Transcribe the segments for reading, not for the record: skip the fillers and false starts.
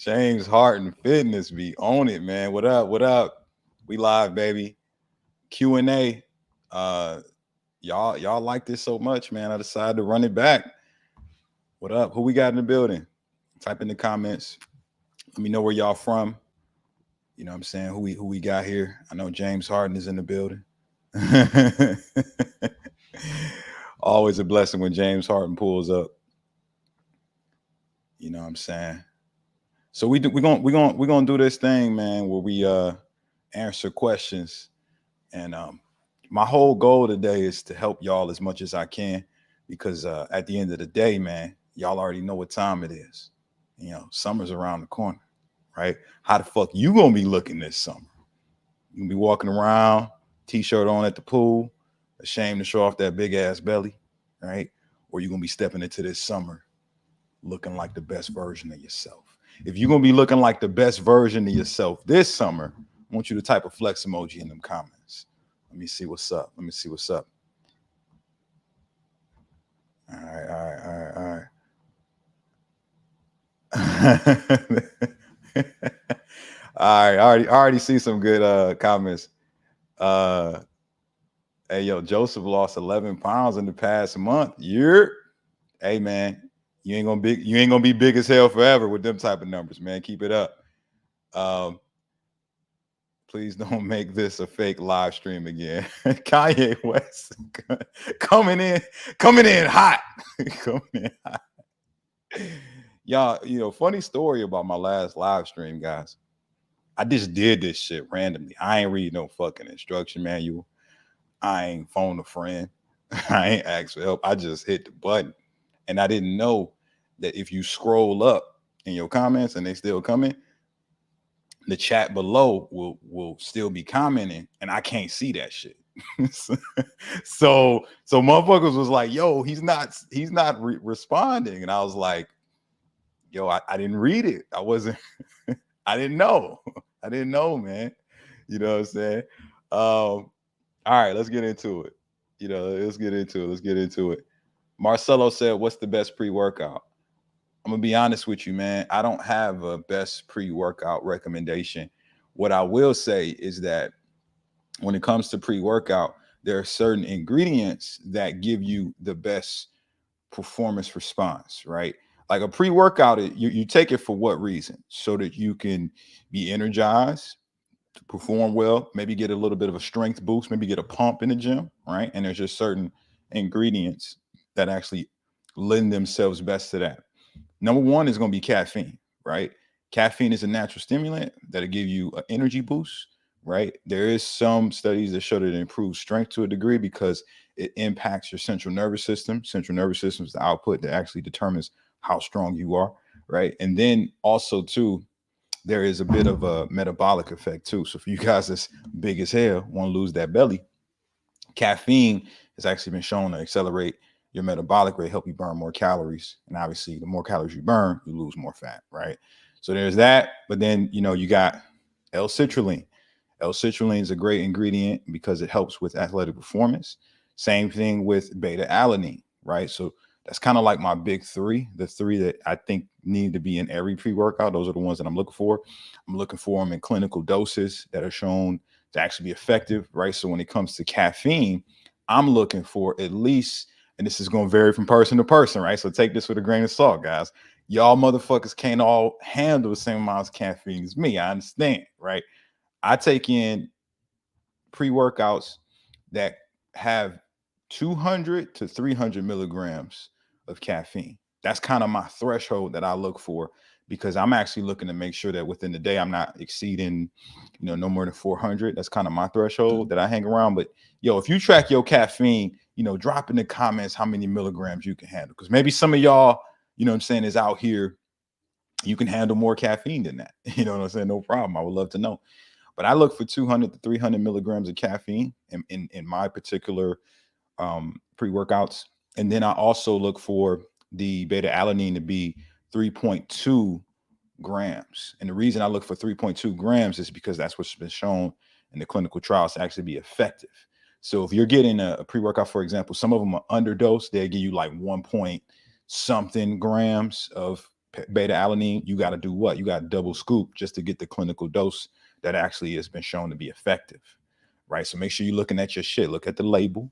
James Harden Fitness be on it, man. What up? What up? We live, baby. Q&A. Uh y'all like this so much, man. I decided to run it back. What up? Who we got in the building? Type in the comments. Let me know where y'all from. You know what I'm saying? Who we got here? I know James Harden is in the building. Always a blessing when James Harden pulls up. You know what I'm saying? So we're gonna do this thing, man, where we answer questions. And my whole goal today is to help y'all as much as I can, because at the end of the day, man, y'all already know what time it is. You know, summer's around the corner, right? How the fuck you gonna be looking this summer? You gonna be walking around, t-shirt on at the pool, ashamed to show off that big ass belly, right? Or you gonna be stepping into this summer looking like the best version of yourself? If you're gonna be looking like the best version of yourself this summer, I want you to type a flex emoji in them comments. Let me see what's up. Let me see what's up. All right, all right, all right, all right. All right, I already see some good comments. Uh hey yo, Joseph lost 11 pounds in the past month. Hey man, you ain't gonna be big as hell forever with them type of numbers, man. Keep it up. Um, Please don't make this a fake live stream again. Kanye West coming in hot. Coming in hot. Y'all, funny story about my last live stream, guys. I just did this shit randomly. I ain't read no fucking instruction manual. I ain't phone a friend. I ain't asked for help. I just hit the button. And I didn't know that if you scroll up in your comments and they still coming, the chat below will still be commenting, and I can't see that shit. so motherfuckers was like, yo, he's not responding. And I was like, yo, I didn't read it. I wasn't I didn't know. I didn't know, man. You know what I'm saying? All right, let's get into it. Let's get into it. Marcelo said, what's the best pre-workout? I'm gonna be honest with you, man. I don't have a best pre-workout recommendation. What I will say is that when it comes to pre-workout, there are certain ingredients that give you the best performance response, right? Like a pre-workout, you take it for what reason? So that you can be energized, to perform well, maybe get a little bit of a strength boost, maybe get a pump in the gym, right? And there's just certain ingredients that actually lend themselves best to that. Number one is going to be caffeine, right? Caffeine is a natural stimulant that'll give you an energy boost, right? There is some studies that show that it improves strength to a degree because it impacts your central nervous system. Central nervous system is the output that actually determines how strong you are, right? And then also too, there is a bit of a metabolic effect too. So for you guys that's big as hell, want to lose that belly, caffeine has actually been shown to accelerate your metabolic rate, help you burn more calories. And obviously, the more calories you burn, you lose more fat, right? So there's that. But then, you got L-citrulline. L-citrulline is a great ingredient because it helps with athletic performance. Same thing with beta-alanine, right? So that's kind of like my big three, the three that I think need to be in every pre-workout. Those are the ones that I'm looking for. I'm looking for them in clinical doses that are shown to actually be effective, right? So when it comes to caffeine, I'm looking for at least, and this is going to vary from person to person, right? So take this with a grain of salt, guys. Y'all motherfuckers can't all handle the same amount of caffeine as me. I understand, right? I take in pre-workouts that have 200 to 300 milligrams of caffeine. That's kind of my threshold that I look for, because I'm actually looking to make sure that within the day I'm not exceeding, no more than 400. That's kind of my threshold that I hang around. But yo, if you track your caffeine, drop in the comments how many milligrams you can handle, because maybe some of y'all, is out here, you can handle more caffeine than that. You know what I'm saying? No problem. I would love to know. But I look for 200 to 300 milligrams of caffeine in my particular pre-workouts. And then I also look for the beta-alanine to be 3.2 grams. And the reason I look for 3.2 grams is because that's what's been shown in the clinical trials to actually be effective. So if you're getting a pre-workout, for example, some of them are underdosed. They give you like 1 point something grams of beta alanine, you got to do what? You got to double scoop just to get the clinical dose that actually has been shown to be effective, right? So make sure you're looking at your shit. Look at the label,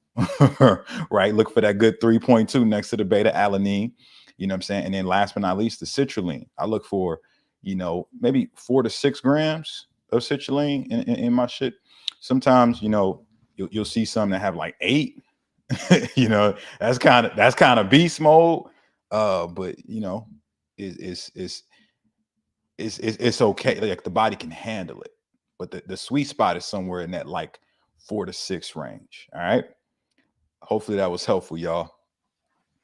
right? Look for that good 3.2 next to the beta alanine. You know what I'm saying? And then last but not least, the citrulline. I look for, you know, maybe 4 to 6 grams of citrulline in my shit. Sometimes, you know, you'll see some that have like 8. You know, that's kind of beast mode. But you know, it's okay. Like the body can handle it. But the sweet spot is somewhere in that like 4 to 6 range. All right. Hopefully that was helpful, y'all.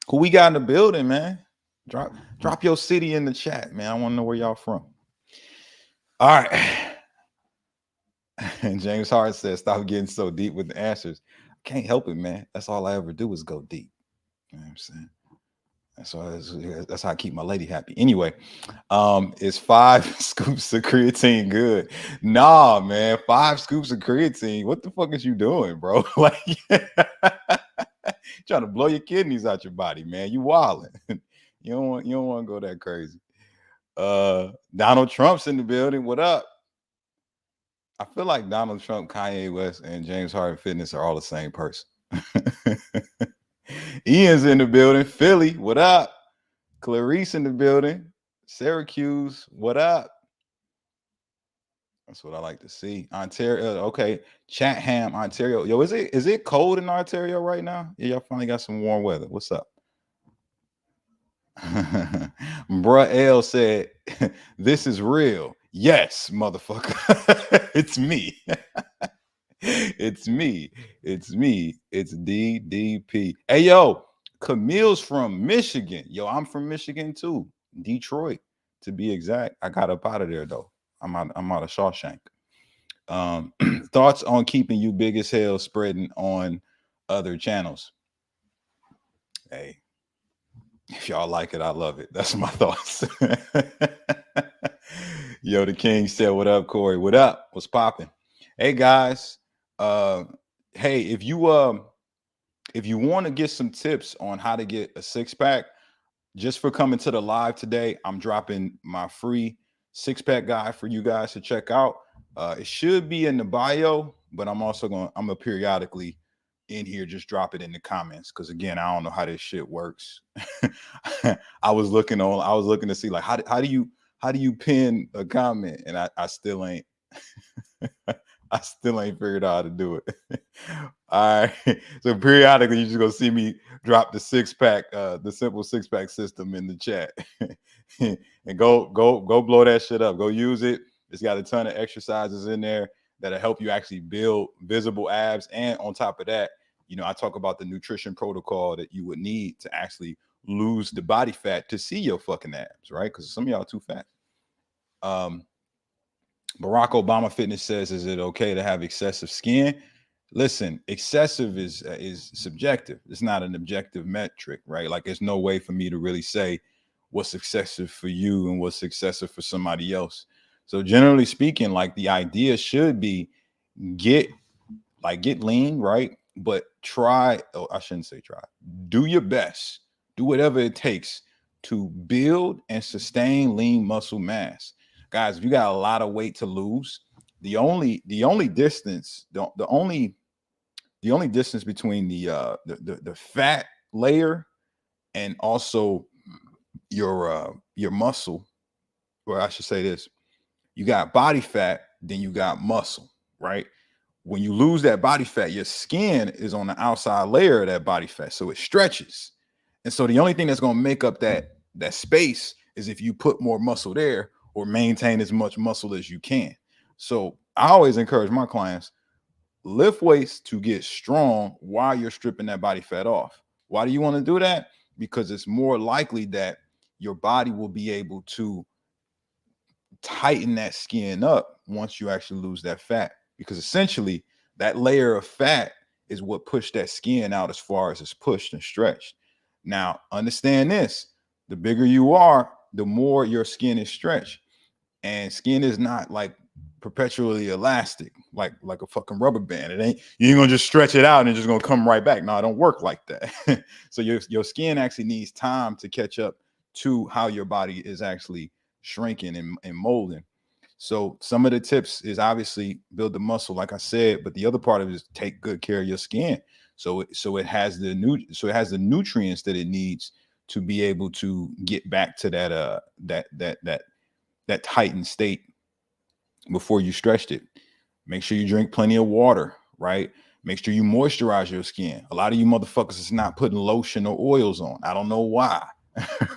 Who we got in the building, man? Drop your city in the chat, man. I want to know where y'all from. All right. And James Hart says, stop getting so deep with the answers. I can't help it, man. That's all I ever do is go deep. You know what I'm saying? That's how I keep my lady happy. Anyway, is 5 scoops of creatine good? Nah, man. 5 scoops of creatine. What the fuck is you doing, bro? Like, trying to blow your kidneys out your body, man. You wilding. You don't want to go that crazy. Donald Trump's in the building. What up? I feel like Donald Trump, Kanye West, and James Harden Fitness are all the same person. Ian's in the building. Philly, what up? Clarice in the building. Syracuse, what up? That's what I like to see. Ontario, okay. Chatham, Ontario. Yo, is it cold in Ontario right now? Yeah, y'all finally got some warm weather. What's up? Bruh L said, this is real. Yes, motherfucker. It's me. It's me. It's DDP. Hey, yo, Camille's from Michigan. Yo, I'm from Michigan too. Detroit, to be exact. I got up out of there though. I'm out of Shawshank. Thoughts on keeping you big as hell spreading on other channels? Hey, if y'all like it, I love it. That's my thoughts. Yo, the King said, what up, Corey? What up? What's popping? Hey guys. Hey, if you want to get some tips on how to get a 6-pack, just for coming to the live today, I'm dropping my free 6-pack guide for you guys to check out. It should be in the bio, but I'm gonna periodically in here just drop it in the comments, because again, I don't know how this shit works. I was looking to see like how do you pin a comment, and I still ain't I still ain't figured out how to do it. All right. So periodically, you're just gonna see me drop the 6-pack, the simple 6-pack system in the chat. And go blow that shit up. Go use it. It's got a ton of exercises in there that'll help you actually build visible abs. And on top of that, you know, I talk about the nutrition protocol that you would need to actually lose the body fat to see your fucking abs, right? Because some of y'all are too fat. Barack Obama Fitness says, is it okay to have excessive skin? Listen, excessive is subjective. It's not an objective metric, right? Like there's no way for me to really say what's excessive for you and what's excessive for somebody else. So generally speaking, like the idea should be get lean, right? But I shouldn't say try. Do your best. Do whatever it takes to build and sustain lean muscle mass. Guys, if you got a lot of weight to lose, the only distance between the fat layer and also your muscle, or I should say this, you got body fat, then you got muscle, right? When you lose that body fat, your skin is on the outside layer of that body fat, so it stretches. And so the only thing that's going to make up that space is if you put more muscle there or maintain as much muscle as you can. So I always encourage my clients, lift weights to get strong while you're stripping that body fat off. Why do you want to do that? Because it's more likely that your body will be able to tighten that skin up once you actually lose that fat, because essentially that layer of fat is what pushed that skin out as far as it's pushed and stretched. Now, understand this, the bigger you are, the more your skin is stretched. And skin is not like perpetually elastic, like a fucking rubber band. You ain't gonna just stretch it out and it's just gonna come right back. No, it don't work like that. So your skin actually needs time to catch up to how your body is actually shrinking and molding. So some of the tips is obviously build the muscle, like I said, but the other part of it is take good care of your skin. So it has the nutrients that it needs to be able to get back to that tightened state before you stretched it. Make sure you drink plenty of water, right? Make sure you moisturize your skin. A lot of you motherfuckers is not putting lotion or oils on. I don't know why.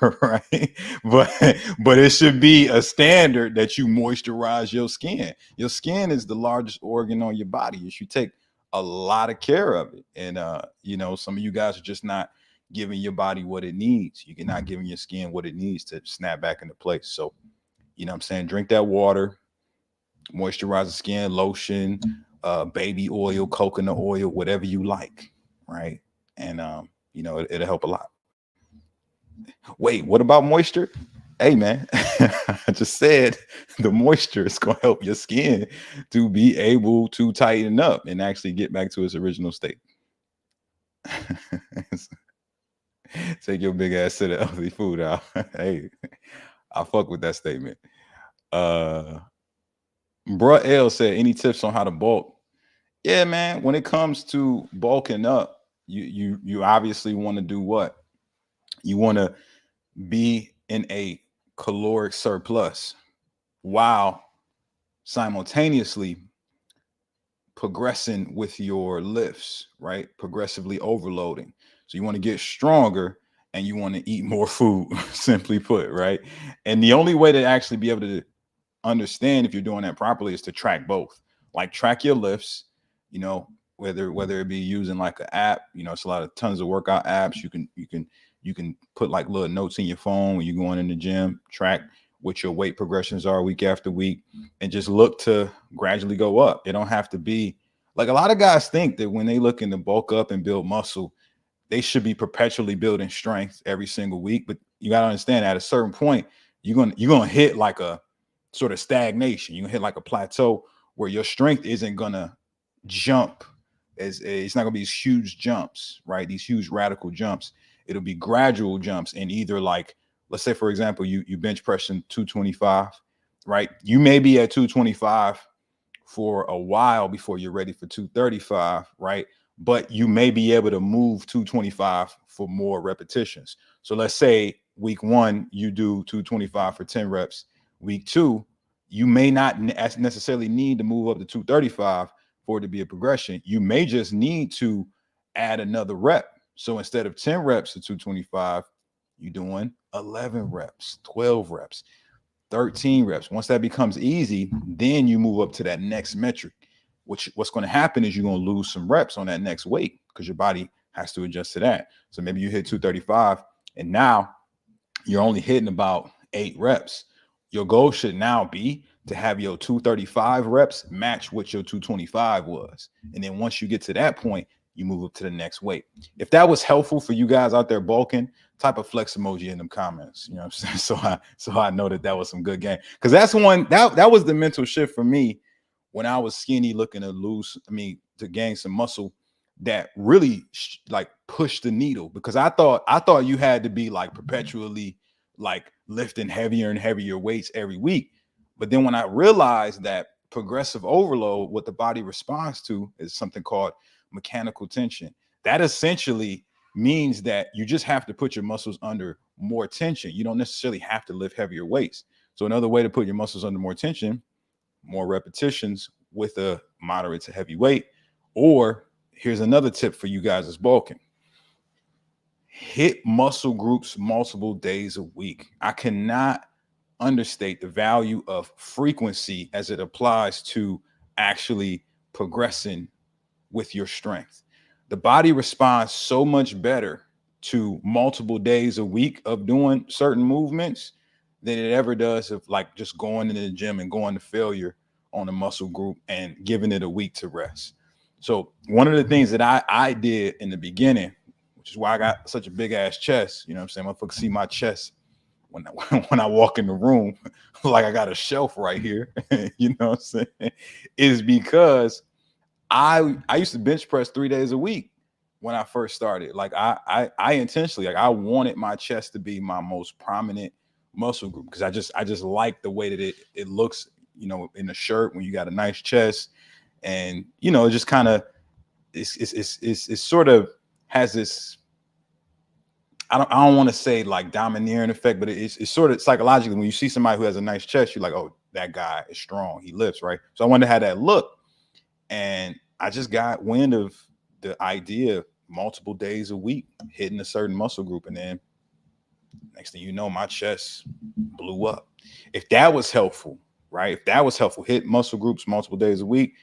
Right, but it should be a standard that you moisturize your skin. Your skin is the largest organ on your body. You should take a lot of care of it. And some of you guys are just not giving your body what it needs. You're not giving your skin what it needs to snap back into place. So, I'm saying, drink that water, moisturize the skin, lotion, baby oil, coconut oil, whatever you like, right? And it'll help a lot. Wait, what about moisture? Hey, man, I just said the moisture is going to help your skin to be able to tighten up and actually get back to its original state. Take your big ass to the healthy food out. Hey, I fuck with that statement. Bruh L said, any tips on how to bulk? Yeah, man, when it comes to bulking up, you obviously want to do what? You want to be in a caloric surplus while simultaneously progressing with your lifts, right? Progressively overloading. So you want to get stronger and you want to eat more food, simply put, right? And the only way to actually be able to understand if you're doing that properly is to track both. Like track your lifts, whether it be using like an app, it's a lot of tons of workout apps. You can put like little notes in your phone when you're going in the gym, track what your weight progressions are week after week, and just look to gradually go up. It don't have to be like, a lot of guys think that when they looking to bulk up and build muscle, they should be perpetually building strength every single week. But you got to understand, at a certain point, you're gonna hit like a sort of stagnation. You're gonna hit like a plateau where your strength isn't gonna jump. It's not gonna be these huge jumps, right? These huge radical jumps. It'll be gradual jumps. And either, like, let's say, for example, you bench pressing 225, right? You may be at 225 for a while before you're ready for 235, right? But you may be able to move 225 for more repetitions. So let's say week 1, you do 225 for 10 reps. Week 2, you may not necessarily need to move up to 235 for it to be a progression. You may just need to add another rep. So instead of 10 reps to 225, you're doing 11 reps, 12 reps, 13 reps. Once that becomes easy, then you move up to that next metric, which what's going to happen is you're going to lose some reps on that next weight because your body has to adjust to that. So maybe you hit 235 and now you're only hitting about 8 reps. Your goal should now be to have your 235 reps match what your 225 was. And then once you get to that point, you move up to the next weight. If that was helpful for you guys out there bulking, type a flex emoji in them comments. You know what I'm saying? So I know that was some good game. Because that's one that was the mental shift for me when I was skinny, looking to gain some muscle, that really like pushed the needle. Because I thought you had to be like perpetually like lifting heavier and heavier weights every week. But then when I realized that progressive overload, what the body responds to is something called mechanical tension. That essentially means that you just have to put your muscles under more tension. You don't necessarily have to lift heavier weights. So another way to put your muscles under more tension, more repetitions with a moderate to heavy weight. Or here's another tip for you guys that's bulking. Hit muscle groups multiple days a week. I cannot understate the value of frequency as it applies to actually progressing with your strength. The body responds so much better to multiple days a week of doing certain movements than it ever does of like just going into the gym and going to failure on a muscle group and giving it a week to rest. So one of the things that I did in the beginning, which is why I got such a big ass chest, you know what I'm saying? Motherfuckers see my chest when I walk in the room, like I got a shelf right here, you know what I'm saying? Is because I used to bench press 3 days a week. when I first started. Like I intentionally, like I wanted my chest to be my most prominent muscle group because I just like the way that it looks, you know, in the shirt when you got a nice chest, and you know, it just kind of it's sort of has this. I don't want to say like domineering effect, but it's sort of psychologically when you see somebody who has a nice chest, you're like, oh, that guy is strong. He lifts, right? So I wanted to have that look, and I just got wind of the idea multiple days a week hitting a certain muscle group, and then next thing you know, my chest blew up. If that was helpful, right? If that was helpful, hit muscle groups multiple days a week.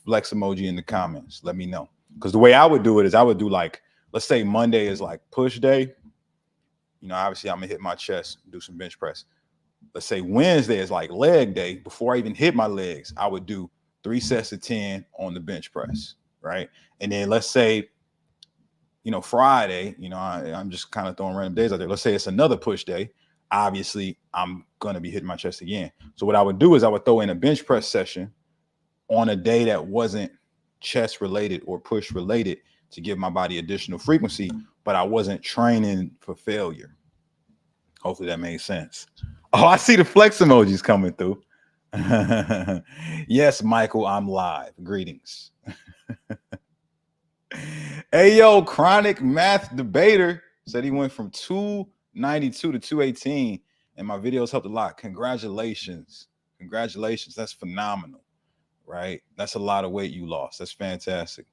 Flex emoji in the comments. Let me know. Because the way I would do it is I would do like, let's say Monday is like push day. You know, obviously I'm gonna hit my chest, do some bench press. Let's say Wednesday is like leg day. Before I even hit my legs, I would do 3 sets of 10 on the bench press, right? And then let's say, you know, Friday, you know, I'm just kind of throwing random days out there. Let's say it's another push day. Obviously, I'm gonna be hitting my chest again. So what I would do is I would throw in a bench press session on a day that wasn't chest related or push related to give my body additional frequency, but I wasn't training for failure. Hopefully that made sense. Oh, I see the flex emojis coming through. Yes, Michael, I'm live. Greetings. Hey, yo, chronic math debater said he went from 292 to 218, and my videos helped a lot. Congratulations. Congratulations. That's phenomenal, right? That's a lot of weight you lost. That's fantastic.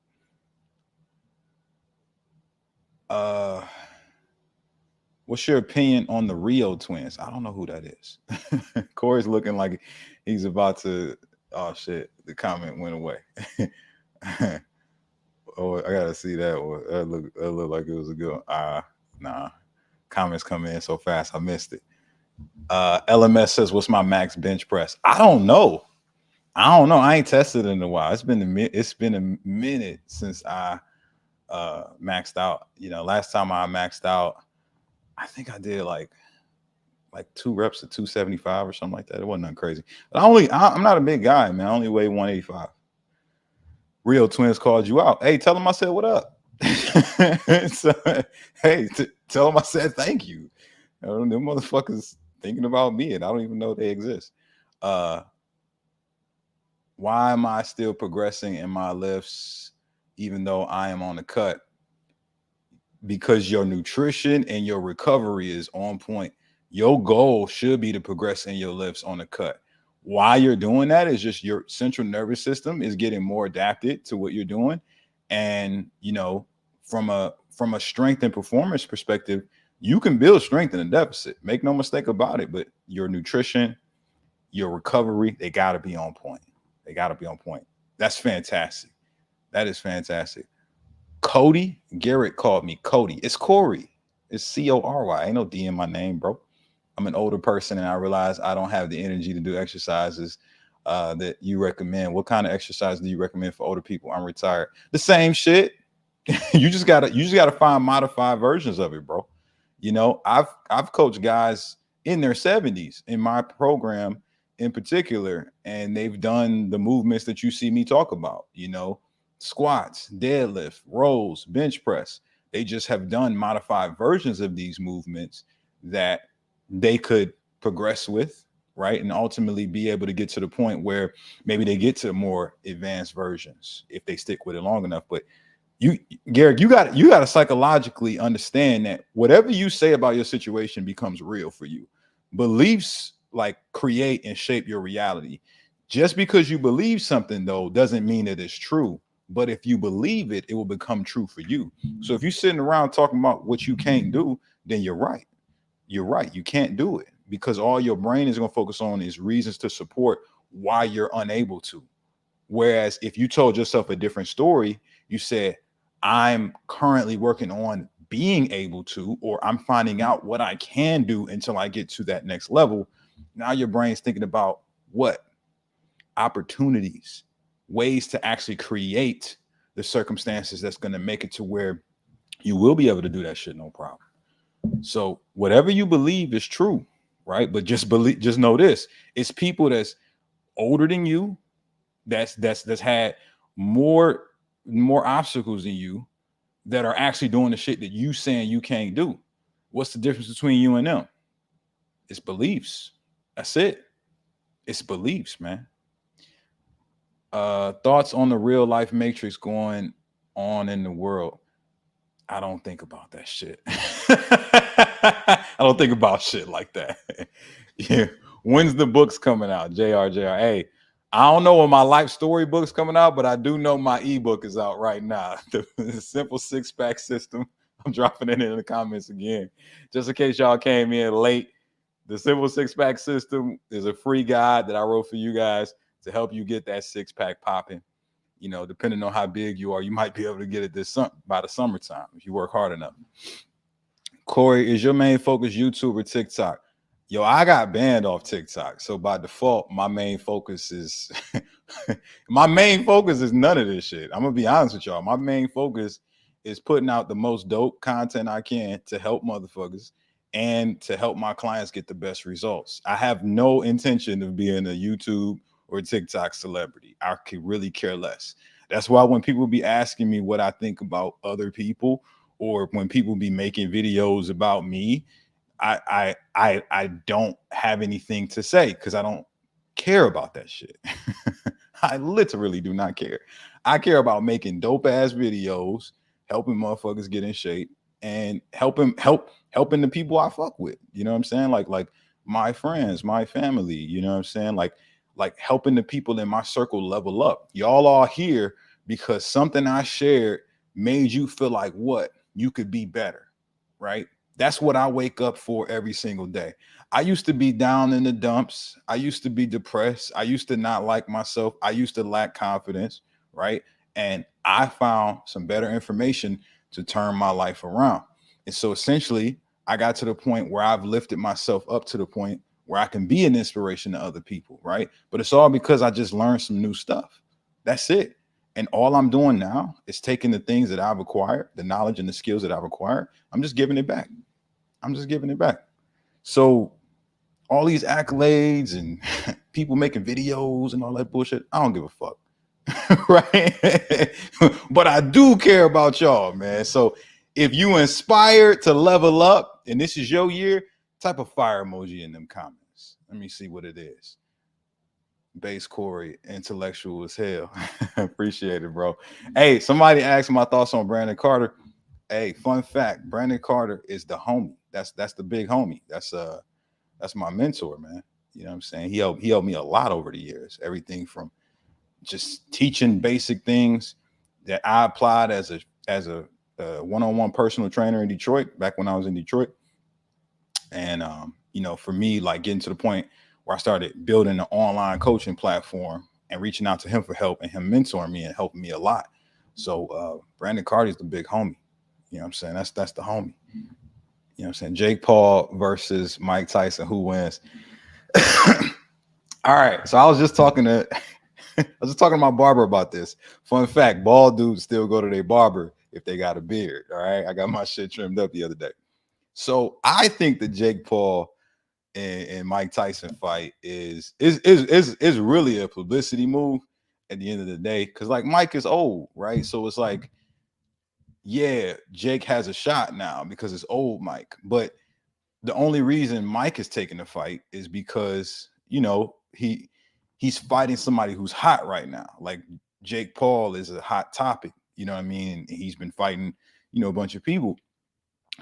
What's your opinion on the Rio Twins? I don't know who that is. Corey's looking like he's about to. Oh shit! The comment went away. Oh, I gotta see that one. That looked like it was a good one. Nah. Comments come in so fast, I missed it. LMS says, "What's my max bench press?" I don't know. I ain't tested in a while. It's been a minute since I maxed out. You know, last time I maxed out, I think I did like 2 reps at 275 or something like that. It wasn't nothing crazy. But I'm not a big guy, man. I only weigh 185. Rio Twins called you out. Hey, tell them I said what up. So, hey, tell them I said thank you. Them motherfuckers thinking about me, and I don't even know they exist. Why am I still progressing in my lifts even though I am on the cut? Because your nutrition and your recovery is on point. Your goal should be to progress in your lifts on the cut. Why you're doing that is just your central nervous system is getting more adapted to what you're doing. And, you know, from a strength and performance perspective, you can build strength in a deficit. Make no mistake about it. But your nutrition, your recovery, they got to be on point. They got to be on point. That's fantastic. That is fantastic. Cody, Garrett called me Cody. It's Corey. It's Cory. Ain't no D in my name, bro. I'm an older person, and I realize I don't have the energy to do exercises that you recommend. What kind of exercise do you recommend for older people? I'm retired. The same shit. you just gotta find modified versions of it, bro. You know, I've coached guys in their 70s in my program in particular, and they've done the movements that you see me talk about, you know, squats, deadlift, rows, bench press. They just have done modified versions of these movements that they could progress with, right? And ultimately be able to get to the point where maybe they get to more advanced versions if they stick with it long enough. But Garrett, you got to psychologically understand that whatever you say about your situation becomes real for you. Beliefs like create and shape your reality. Just because you believe something, though, doesn't mean that it's true. But if you believe it, it will become true for you. So if you're sitting around talking about what you can't do, then you're right. You're right. You can't do it because all your brain is going to focus on is reasons to support why you're unable to. Whereas if you told yourself a different story, you said, I'm currently working on being able to, or I'm finding out what I can do until I get to that next level. Now your brain's thinking about what? Opportunities, ways to actually create the circumstances that's going to make it to where you will be able to do that shit, no problem. So whatever you believe is true, right? But just know this: it's people that's older than you, that's had more obstacles than you, that are actually doing the shit that you saying you can't do. What's the difference between you and them? It's beliefs. That's it. It's beliefs, man. Thoughts on the real life matrix going on in the world. I don't think about that shit. I don't think about shit like that. Yeah. When's the books coming out? JR. Hey, I don't know when my life story book's coming out, but I do know my ebook is out right now. The Simple Six Pack System. I'm dropping it in the comments again. Just in case y'all came in late. The Simple Six Pack System is a free guide that I wrote for you guys to help you get that six pack popping. You know, depending on how big you are, you might be able to get it by the summertime if you work hard enough. Corey, is your main focus YouTube or TikTok? Yo, I got banned off TikTok. So by default, my main focus is none of this shit. I'm gonna be honest with y'all. My main focus is putting out the most dope content I can to help motherfuckers and to help my clients get the best results. I have no intention of being a YouTube or TikTok celebrity. I could really care less. That's why when people be asking me what I think about other people, or when people be making videos about me, I don't have anything to say because I don't care about that shit. I literally do not care. I care about making dope ass videos, helping motherfuckers get in shape, and helping the people I fuck with. You know what I'm saying? Like my friends, my family. You know what I'm saying? Like helping the people in my circle level up. Y'all are here because something I shared made you feel like what? You could be better, right? That's what I wake up for every single day. I used to be down in the dumps. I used to be depressed. I used to not like myself. I used to lack confidence, right? And I found some better information to turn my life around. And so essentially, I got to the point where I've lifted myself up to the point where I can be an inspiration to other people, right? But it's all because I just learned some new stuff. That's it. And all I'm doing now is taking the things that I've acquired, the knowledge and the skills that I've acquired. I'm just giving it back. I'm just giving it back. So all these accolades and people making videos and all that bullshit, I don't give a fuck. Right? But I do care about y'all, man. So if you inspired to level up and this is your year, type of fire emoji in them comments. Let me see what it is. Base Corey, intellectual as hell. Appreciate it, bro. Hey, somebody asked my thoughts on Brandon Carter. Hey, fun fact: Brandon Carter is the homie. That's the big homie. That's my mentor, man. You know what I'm saying? He helped me a lot over the years. Everything from just teaching basic things that I applied as a one-on-one personal trainer in Detroit back when I was in Detroit. And you know, for me, like getting to the point where I started building an online coaching platform and reaching out to him for help and him mentoring me and helping me a lot. So Brandon Carter is the big homie. You know what I'm saying? That's the homie. You know what I'm saying? Jake Paul versus Mike Tyson, who wins? All right. So I was just talking to my barber about this. Fun fact, bald dudes still go to their barber if they got a beard. All right. I got my shit trimmed up the other day. So I think the Jake Paul and Mike Tyson fight is really a publicity move at the end of the day. Cause like Mike is old, right? So it's like, yeah, Jake has a shot now because it's old Mike. But the only reason Mike is taking the fight is because, you know, he's fighting somebody who's hot right now. Like Jake Paul is a hot topic, you know what I mean? He's been fighting, you know, a bunch of people.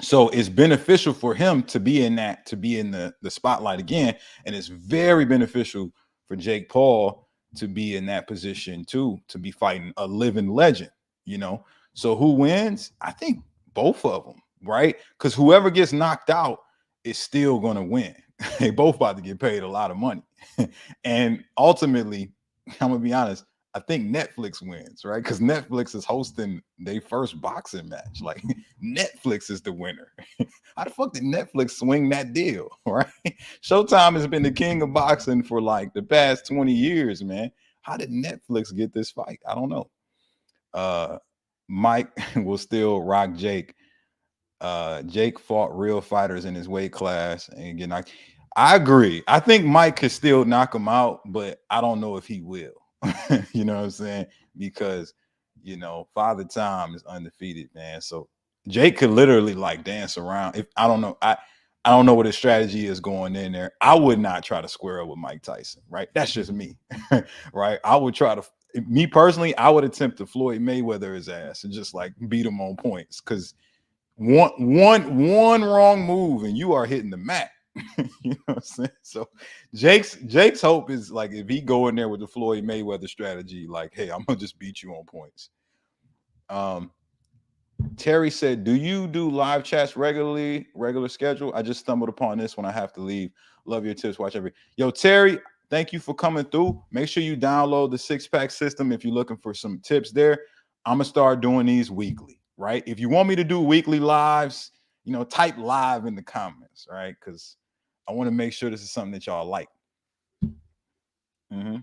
So it's beneficial for him to be in the spotlight again. And it's very beneficial for Jake Paul to be in that position too, to be fighting a living legend, you know? So who wins? I think both of them, right? Because whoever gets knocked out is still going to win. They both about to get paid a lot of money. And ultimately, I'm going to be honest, I think Netflix wins, right? Because Netflix is hosting their first boxing match. Like Netflix is the winner. How the fuck did Netflix swing that deal, right? Showtime has been the king of boxing for like the past 20 years, man. How did Netflix get this fight? I don't know. Mike will still rock Jake. Jake fought real fighters in his weight class and get knocked. I agree. I think Mike could still knock him out, but I don't know if he will. You know what I'm saying? Because You know, Father Time is undefeated, man. So Jake could literally like dance around. If I don't know, I don't know what his strategy is going in there. I would not try to square up with Mike Tyson, right? That's just me, right? I would try to, me personally, I would attempt to Floyd Mayweather his ass and just like beat him on points because one wrong move and you are hitting the mat. You know what I'm saying? So Jake's hope is like if he go in there with the Floyd Mayweather strategy, like, hey, I'm gonna just beat you on points. Terry said, do you do live chats regular schedule? I just stumbled upon this when I have to leave. Love your tips. Watch every. Yo, Terry, thank you for coming through. Make sure you download the 6-pack system if you're looking for some tips there. I'm going to start doing these weekly, right? If you want me to do weekly lives, you know, type live in the comments, right? Because I want to make sure this is something that y'all like. Mm-hmm.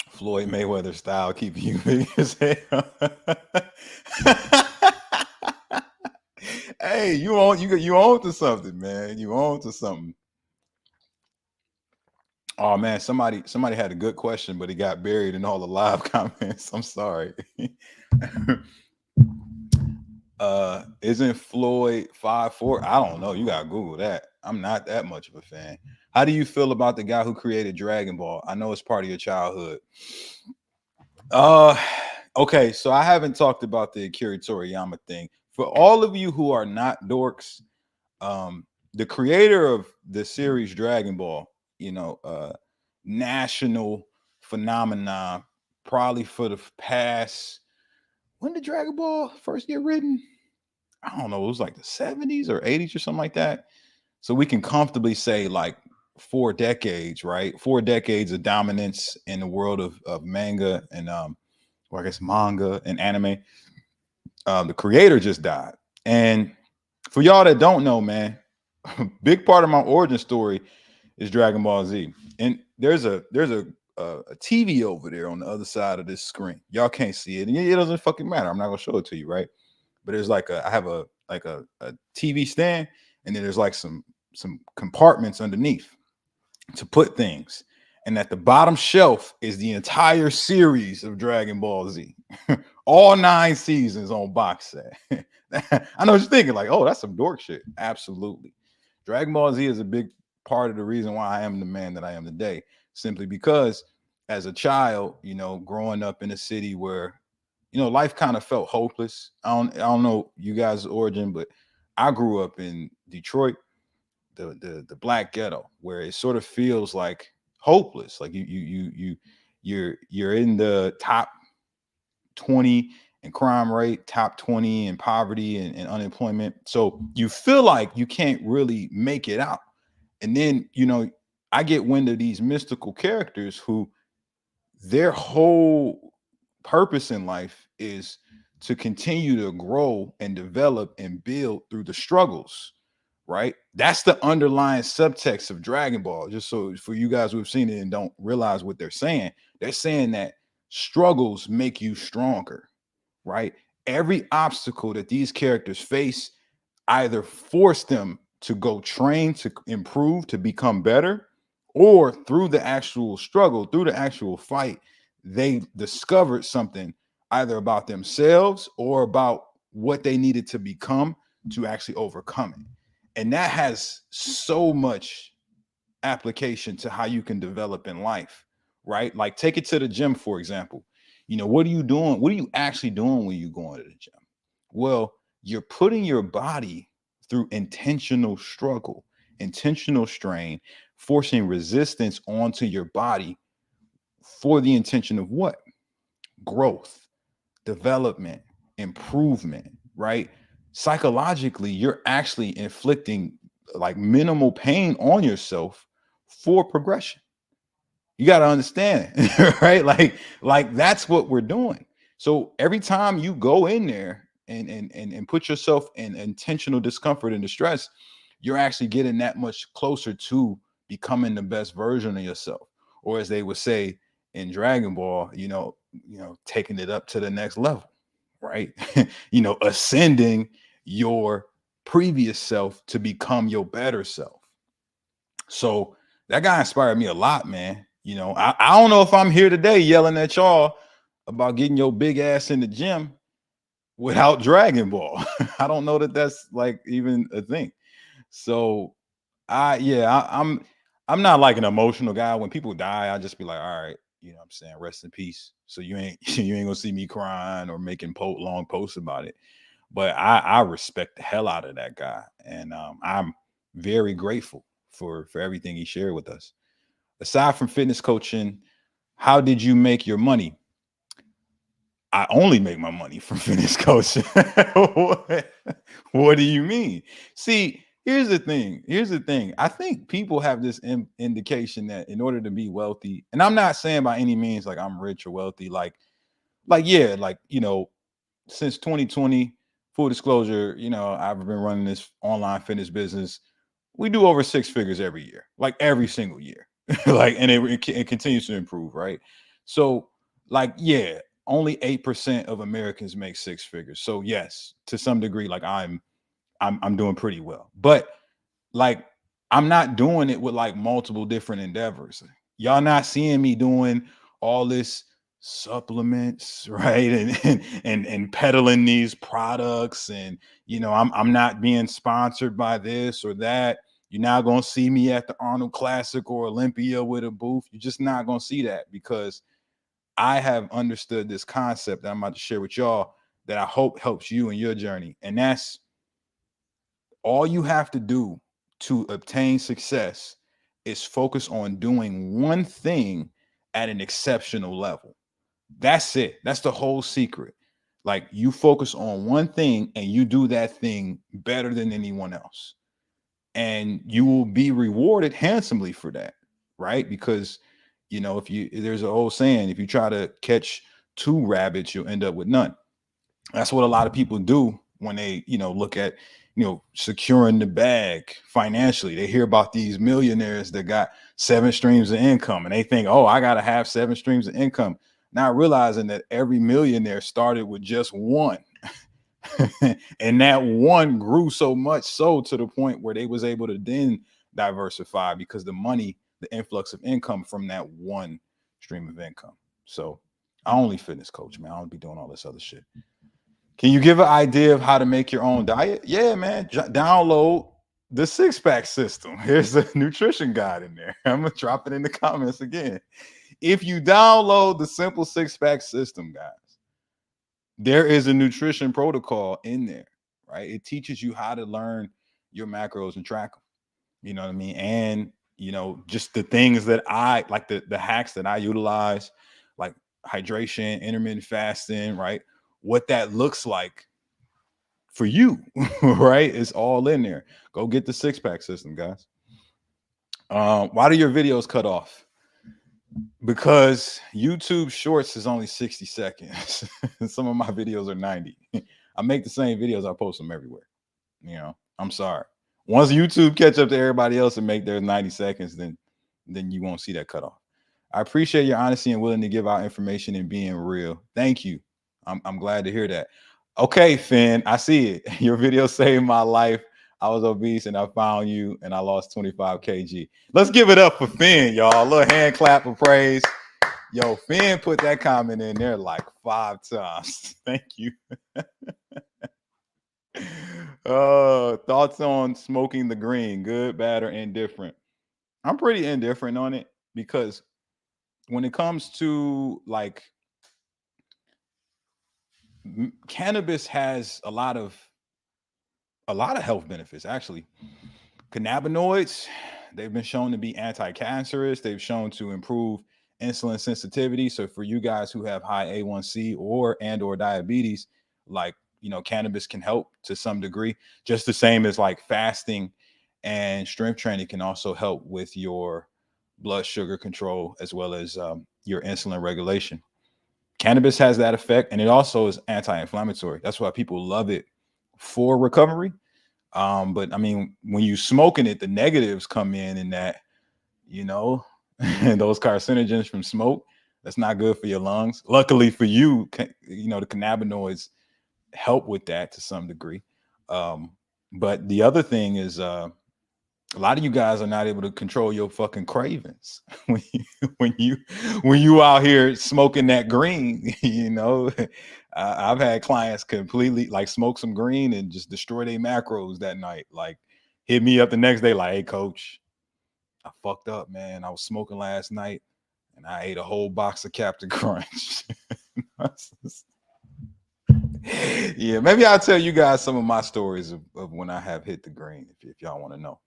Floyd Mayweather style, keeping you big as hell. Hey, you on to something, man. You on to something. Oh man, somebody had a good question, but it got buried in all the live comments. I'm sorry. Isn't Floyd 5'4"? I don't know. You gotta Google that. I'm not that much of a fan. How do you feel about the guy who created Dragon Ball? I know it's part of your childhood. Okay, so I haven't talked about the Akira Toriyama thing. For all of you who are not dorks, the creator of the series Dragon Ball, you know, national phenomenon, probably for the past, when did Dragon Ball first get written? I don't know, it was like the 70s or 80s or something like that. So we can comfortably say like 4 decades, right? 4 decades of dominance in the world of manga and or I guess manga and anime. The creator just died. And for y'all that don't know, man, a big part of my origin story is Dragon Ball Z. And there's a TV over there on the other side of this screen. Y'all can't see it. And it doesn't fucking matter. I'm not gonna show it to you, right? But there's like I have a TV stand, and then there's like some compartments underneath to put things. And at the bottom shelf is the entire series of Dragon Ball Z. All 9 seasons on box set. I know what you're thinking, like, oh, that's some dork shit. Absolutely. Dragon Ball Z is a big part of the reason why I am the man that I am today. Simply because as a child, you know, growing up in a city where, you know, life kind of felt hopeless. I don't know you guys' origin, but I grew up in Detroit, the black ghetto, where it sort of feels like hopeless. Like you're in the top 20 in crime rate, top 20 in poverty and unemployment. So you feel like you can't really make it out. And then, you know, I get wind of these mystical characters who their whole purpose in life is to continue to grow and develop and build through the struggles, right? That's the underlying subtext of Dragon Ball. Just so for you guys who've seen it and don't realize what they're saying that struggles make you stronger, right? Every obstacle that these characters face either force them to go train to improve, to become better, or through the actual struggle, through the actual fight, they discovered something either about themselves or about what they needed to become to actually overcome it. And that has so much application to how you can develop in life, right? Like take it to the gym, for example. You know, what are you doing? What are you actually doing when you go into the gym? Well, you're putting your body through intentional struggle, intentional strain, forcing resistance onto your body for the intention of what? Growth, development, improvement, right? Psychologically, you're actually inflicting like minimal pain on yourself for progression. You got to understand, right? Like that's what we're doing. So every time you go in there and put yourself in intentional discomfort and distress, you're actually getting that much closer to becoming the best version of yourself. Or as they would say in Dragon Ball, taking it up to the next level, right? Ascending your previous self to become your better self. So that guy inspired me a lot, man. You know, I don't know if I'm here today yelling at y'all about getting your big ass in the gym without Dragon Ball. I don't know that that's like even a thing. So I'm not like an emotional guy. When people die, I just be like, all right, you know what I'm saying, rest in peace. So you ain't you ain't gonna see me crying or making long posts about it. But I respect the hell out of that guy. And I'm very grateful for everything he shared with us. Aside from fitness coaching, how did you make your money? I only make my money from fitness coaching. What do you mean? See, here's the thing. Here's the thing. I think people have this indication that in order to be wealthy, and I'm not saying by any means like I'm rich or wealthy, like yeah, like you know, since 2020, full disclosure, you know, I've been running this online fitness business. We do over six figures every year, like every single year, like, and it continues to improve, right? So, like, yeah, only 8% of Americans make six figures. So, yes, to some degree, like I'm doing pretty well, but like I'm not doing it with like multiple different endeavors. Y'all not seeing me doing all this supplements, right? And peddling these products. And you know, I'm not being sponsored by this or that. You're not gonna see me at the Arnold Classic or Olympia with a booth. You're just not gonna see that because I have understood this concept that I'm about to share with y'all that I hope helps you in your journey. And that's all you have to do to obtain success is focus on doing one thing at an exceptional level. That's it. That's the whole secret. Like you focus on one thing and you do that thing better than anyone else. And you will be rewarded handsomely for that, right? Because you know, if you there's a whole saying, if you try to catch two rabbits, you'll end up with none. That's what a lot of people do when they, you know, look at, you know, securing the bag financially. They hear about these millionaires that got seven streams of income and they think, oh, I got to have seven streams of income. Not realizing that every millionaire started with just one. And that one grew so much so to the point where they was able to then diversify because the money, the influx of income from that one stream of income. So I only fitness coach, man. I don't be doing all this other shit. Can you give an idea of how to make your own diet? Yeah, man. Download the six pack system. Here's the nutrition guide in there. I'm going to drop it in the comments again. If you download the simple six pack system, guys, there is a nutrition protocol in there, right? It teaches you how to learn your macros and track them. You know what I mean? And, you know, just the things that I like, the hacks that I utilize, like hydration, intermittent fasting, right? What that looks like for you, right? It's all in there. Go get the six pack system, guys. Why do your videos cut off? Because YouTube Shorts is only 60 seconds. Some of my videos are 90. I make the same videos, I post them everywhere. You know, I'm sorry. Once YouTube catch up to everybody else and make their 90 seconds, then you won't see that cutoff. I appreciate your honesty and willing to give out information and being real. Thank you. I'm glad to hear that. Okay, Finn, I see it. Your video saved my life. I was obese and I found you and I lost 25 kg. Let's give it up for Finn, y'all. A little hand clap of praise. Yo, Finn put that comment in there like 5 times. Thank you. Thoughts on smoking the green, good, bad, or indifferent? I'm pretty indifferent on it because when it comes to like cannabis has a lot of health benefits actually. Cannabinoids, they've been shown to be anti-cancerous. They've shown to improve insulin sensitivity. So for you guys who have high A1C or diabetes, like, you know, cannabis can help to some degree, just the same as like fasting and strength training can also help with your blood sugar control as well as your insulin regulation. Cannabis has that effect, and it also is anti-inflammatory. That's why people love it for recovery. But I mean, when you smoking it, the negatives come in that, you know, those carcinogens from smoke, that's not good for your lungs. Luckily for you, you know, the cannabinoids help with that to some degree. But the other thing is A lot of you guys are not able to control your fucking cravings when you out here smoking that green. You know, I've had clients completely like smoke some green and just destroy their macros that night. Like, hit me up the next day, like, "Hey, coach, I fucked up, man. I was smoking last night and I ate a whole box of Captain Crunch." Yeah, maybe I'll tell you guys some of my stories of when I have hit the green, if y'all want to know.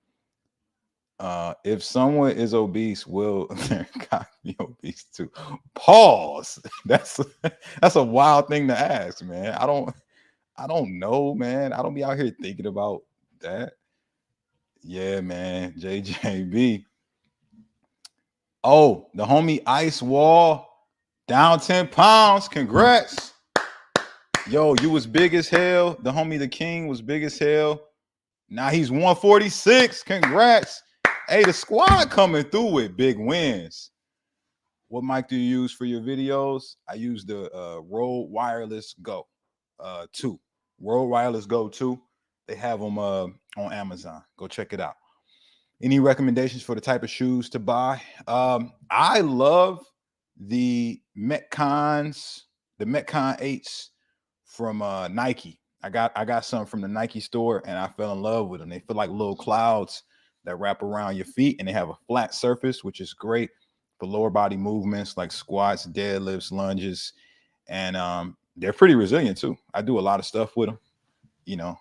If someone is obese, will their cock be obese too? Pause. That's a wild thing to ask, man. I don't know, man. I don't be out here thinking about that. Yeah, man. JJB. Oh, the homie Ice Wall down 10 pounds. Congrats. Yo, you was big as hell. The homie the King was big as hell. Now he's 146. Congrats. Hey, the squad coming through with big wins. What mic do you use for your videos? I use the Rode Wireless Go 2. Rode Wireless Go 2. They have them on Amazon. Go check it out. Any recommendations for the type of shoes to buy? I love the Metcon 8s from Nike. I got some from the Nike store and I fell in love with them. They feel like little clouds that wrap around your feet and they have a flat surface, which is great for lower body movements like squats, deadlifts, lunges, and they're pretty resilient too. I do a lot of stuff with them. You know,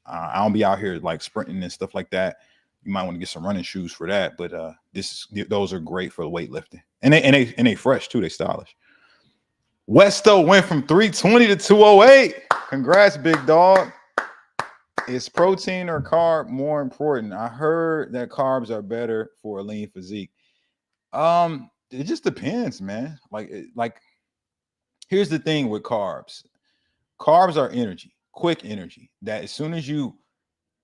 I don't be out here like sprinting and stuff like that. You might want to get some running shoes for that, but those are great for weightlifting, and they fresh too. They stylish. Westo went from 320 to 208. Congrats, big dog. Is protein or carb more important? I heard that carbs are better for a lean physique. It just depends, man. Like here's the thing with carbs. Carbs are energy, quick energy, that as soon as you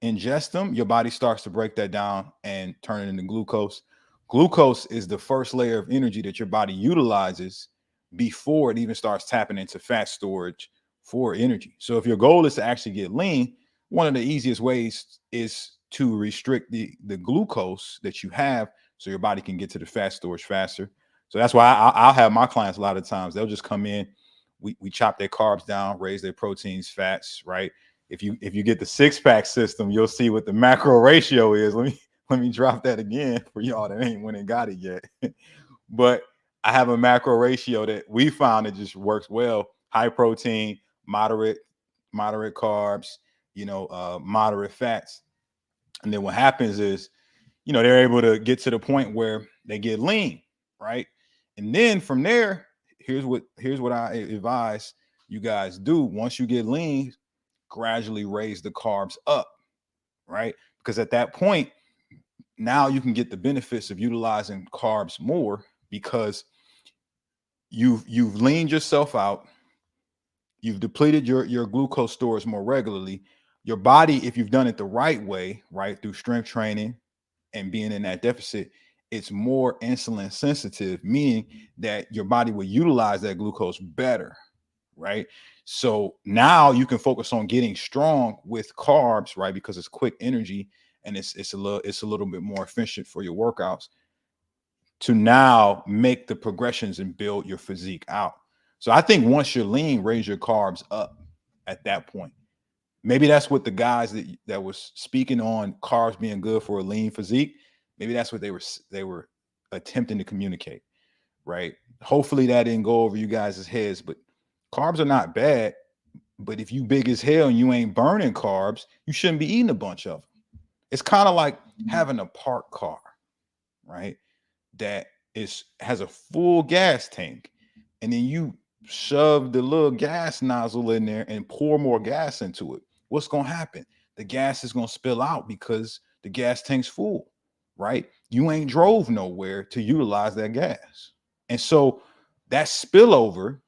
ingest them, your body starts to break that down and turn it into glucose. Glucose is the first layer of energy that your body utilizes before it even starts tapping into fat storage for energy. So if your goal is to actually get lean, one of the easiest ways is to restrict the glucose that you have so your body can get to the fat storage faster. So that's why I'll have my clients a lot of times, they'll just come in, we chop their carbs down, raise their proteins, fats, right? If you get the 6-pack system, you'll see what the macro ratio is. Let me drop that again for y'all that ain't went and got it yet. But I have a macro ratio that we found that just works well. High protein, moderate carbs, moderate fats. And then what happens is, they're able to get to the point where they get lean, right? And then from there, here's what I advise you guys do. Once you get lean, gradually raise the carbs up, right? Because at that point, now you can get the benefits of utilizing carbs more because you've leaned yourself out. You've depleted your glucose stores more regularly. Your body, if you've done it the right way, right, through strength training and being in that deficit, it's more insulin sensitive, meaning that your body will utilize that glucose better, right? So now you can focus on getting strong with carbs, right? Because it's quick energy and it's a little bit more efficient for your workouts to now make the progressions and build your physique out. So I think once you're lean, raise your carbs up at that point. Maybe that's what the guys that was speaking on carbs being good for a lean physique, maybe that's what they were attempting to communicate, right? Hopefully that didn't go over you guys' heads, but carbs are not bad. But if you big as hell and you ain't burning carbs, you shouldn't be eating a bunch of them. It's kind of like having a parked car, right? That has a full gas tank, and then you shove the little gas nozzle in there and pour more gas into it. What's going to happen? The gas is going to spill out because the gas tank's full, right? You ain't drove nowhere to utilize that gas. And so that spillover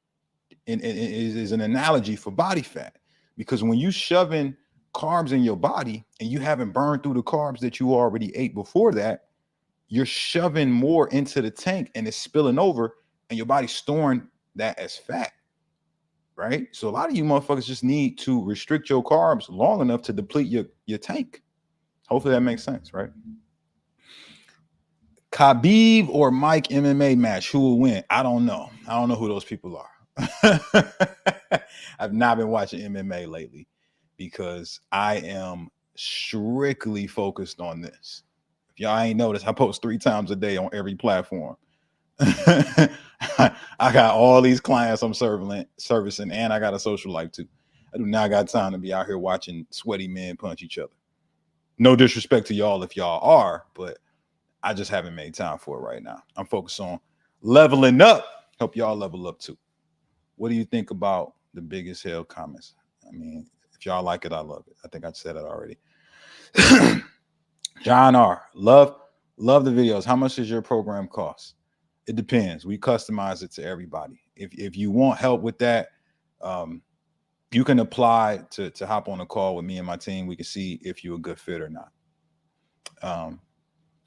is an analogy for body fat, because when you shoving carbs in your body and you haven't burned through the carbs that you already ate before that, you're shoving more into the tank and it's spilling over and your body's storing that as fat, right? So a lot of you motherfuckers just need to restrict your carbs long enough to deplete your tank. Hopefully that makes sense, right? Khabib or Mike MMA match, who will win? I don't know. I don't know who those people are. I've not been watching MMA lately because I am strictly focused on this. If y'all ain't noticed, I post 3 times a day on every platform. I got all these clients I'm servicing, and I got a social life too. I do not got time to be out here watching sweaty men punch each other. No disrespect to y'all if y'all are, but I just haven't made time for it right now. I'm focused on leveling up. Hope y'all level up too. What do you think about the biggest hell comments? I mean, if y'all like it, I love it. I think I said it already. John R. Love the videos. How much does your program cost? It depends. We customize it to everybody. If you want help with that, you can apply to hop on a call with me and my team. We can see if you're a good fit or not.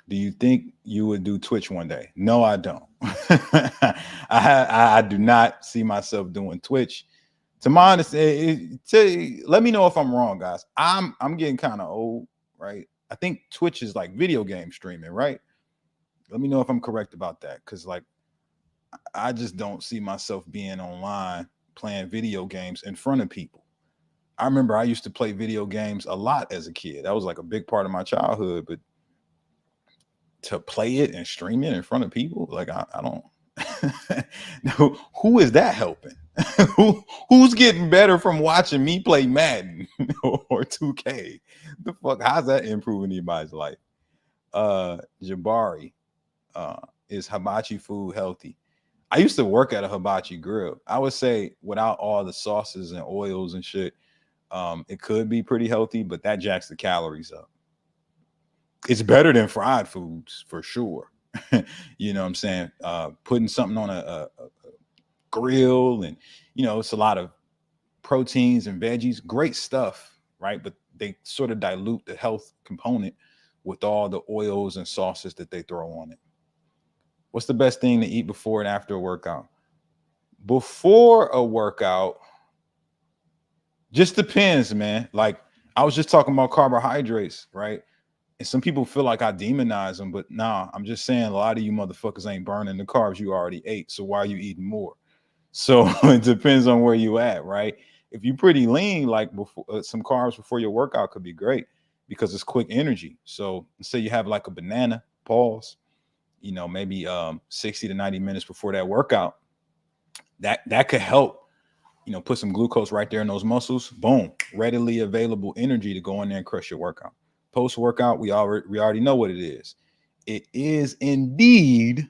Do you think you would do Twitch one day? No, I don't. I do not see myself doing Twitch. To my understanding, let me know if I'm wrong, guys. I'm getting kind of old, right? I think Twitch is like video game streaming, right? Let me know if I'm correct about that, because like I just don't see myself being online playing video games in front of people. I remember I used to play video games a lot as a kid. That was like a big part of my childhood, but to play it and stream it in front of people, like I don't. Who is that helping? Who's getting better from watching me play Madden or 2K? The fuck, how's that improving anybody's life? Jabari, is hibachi food healthy? I used to work at a hibachi grill. I would say without all the sauces and oils and shit, it could be pretty healthy, but that jacks the calories up. It's better than fried foods for sure. You know what I'm saying? Putting something on a grill, and it's a lot of proteins and veggies, great stuff, right? But they sort of dilute the health component with all the oils and sauces that they throw on it. What's the best thing to eat before and after a workout? Before a workout, just depends, man. Like I was just talking about carbohydrates, right? And some people feel like I demonize them, but nah, I'm just saying a lot of you motherfuckers ain't burning the carbs you already ate. So why are you eating more? So it depends on where you at, right? If you're pretty lean, like before, some carbs before your workout could be great because it's quick energy. So say you have like a banana, pause, maybe 60 to 90 minutes before that workout, that could help, put some glucose right there in those muscles. Boom, readily available energy to go in there and crush your workout. Post-workout, we already know what it is. It is indeed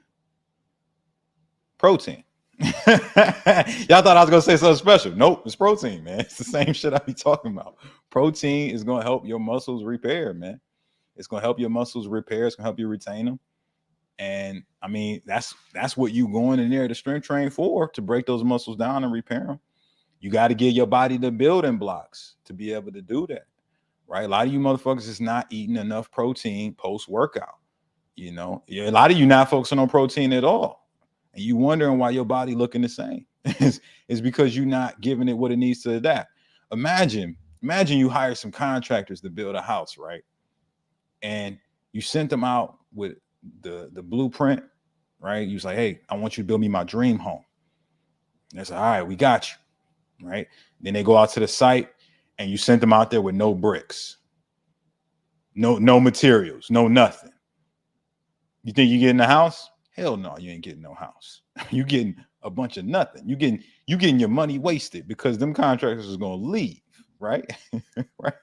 protein. Y'all thought I was gonna say something special. Nope, it's protein, man. It's the same shit I be talking about. Protein is gonna help your muscles repair, man. It's gonna help your muscles repair. It's gonna help you retain them. And I mean, that's what you going in there to strength train for, to break those muscles down and repair them. You got to give your body the building blocks to be able to do that. Right? A lot of you motherfuckers is not eating enough protein post-workout. A lot of you not focusing on protein at all. And you wondering why your body looking the same. It's because you're not giving it what it needs to adapt. Imagine you hire some contractors to build a house, right? And you sent them out with the blueprint, right? You was like, hey, I want you to build me my dream home. And they said, all right, we got you, right? Then they go out to the site, and you sent them out there with no bricks, no materials, no nothing. You think you get in the house? Hell no, you ain't getting no house. You getting a bunch of nothing. You getting your money wasted because them contractors is gonna leave, right? Right.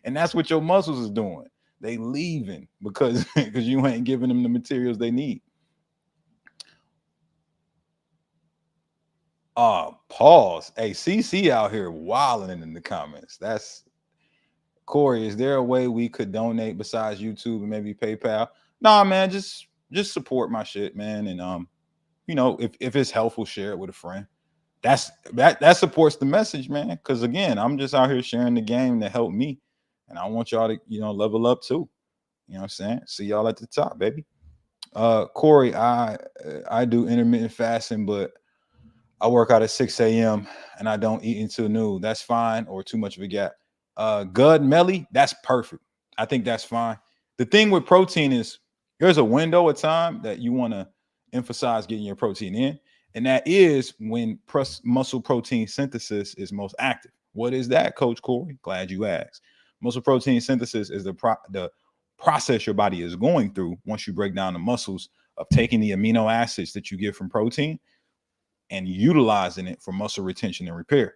And that's what your muscles is doing. They leaving because you ain't giving them the materials they need. Pause. Hey, CC out here wilding in the comments. That's Corey. Is there a way we could donate besides YouTube and maybe PayPal? Nah, man, just support my shit, man. And if it's helpful, share it with a friend. That supports the message, man. Because again, I'm just out here sharing the game to help me, and I want y'all to level up too. You know what I'm saying? See y'all at the top, baby. Corey, I do intermittent fasting, but I work out at 6 a.m. and I don't eat until noon. That's fine, or too much of a gap. Gud Melly, that's perfect. I think that's fine. The thing with protein is There's a window of time that you want to emphasize getting your protein in, and that is when muscle protein synthesis is most active. What is that, Coach Corey? Glad you asked. Muscle protein synthesis is the process your body is going through once you break down the muscles of taking the amino acids that you get from protein and utilizing it for muscle retention and repair.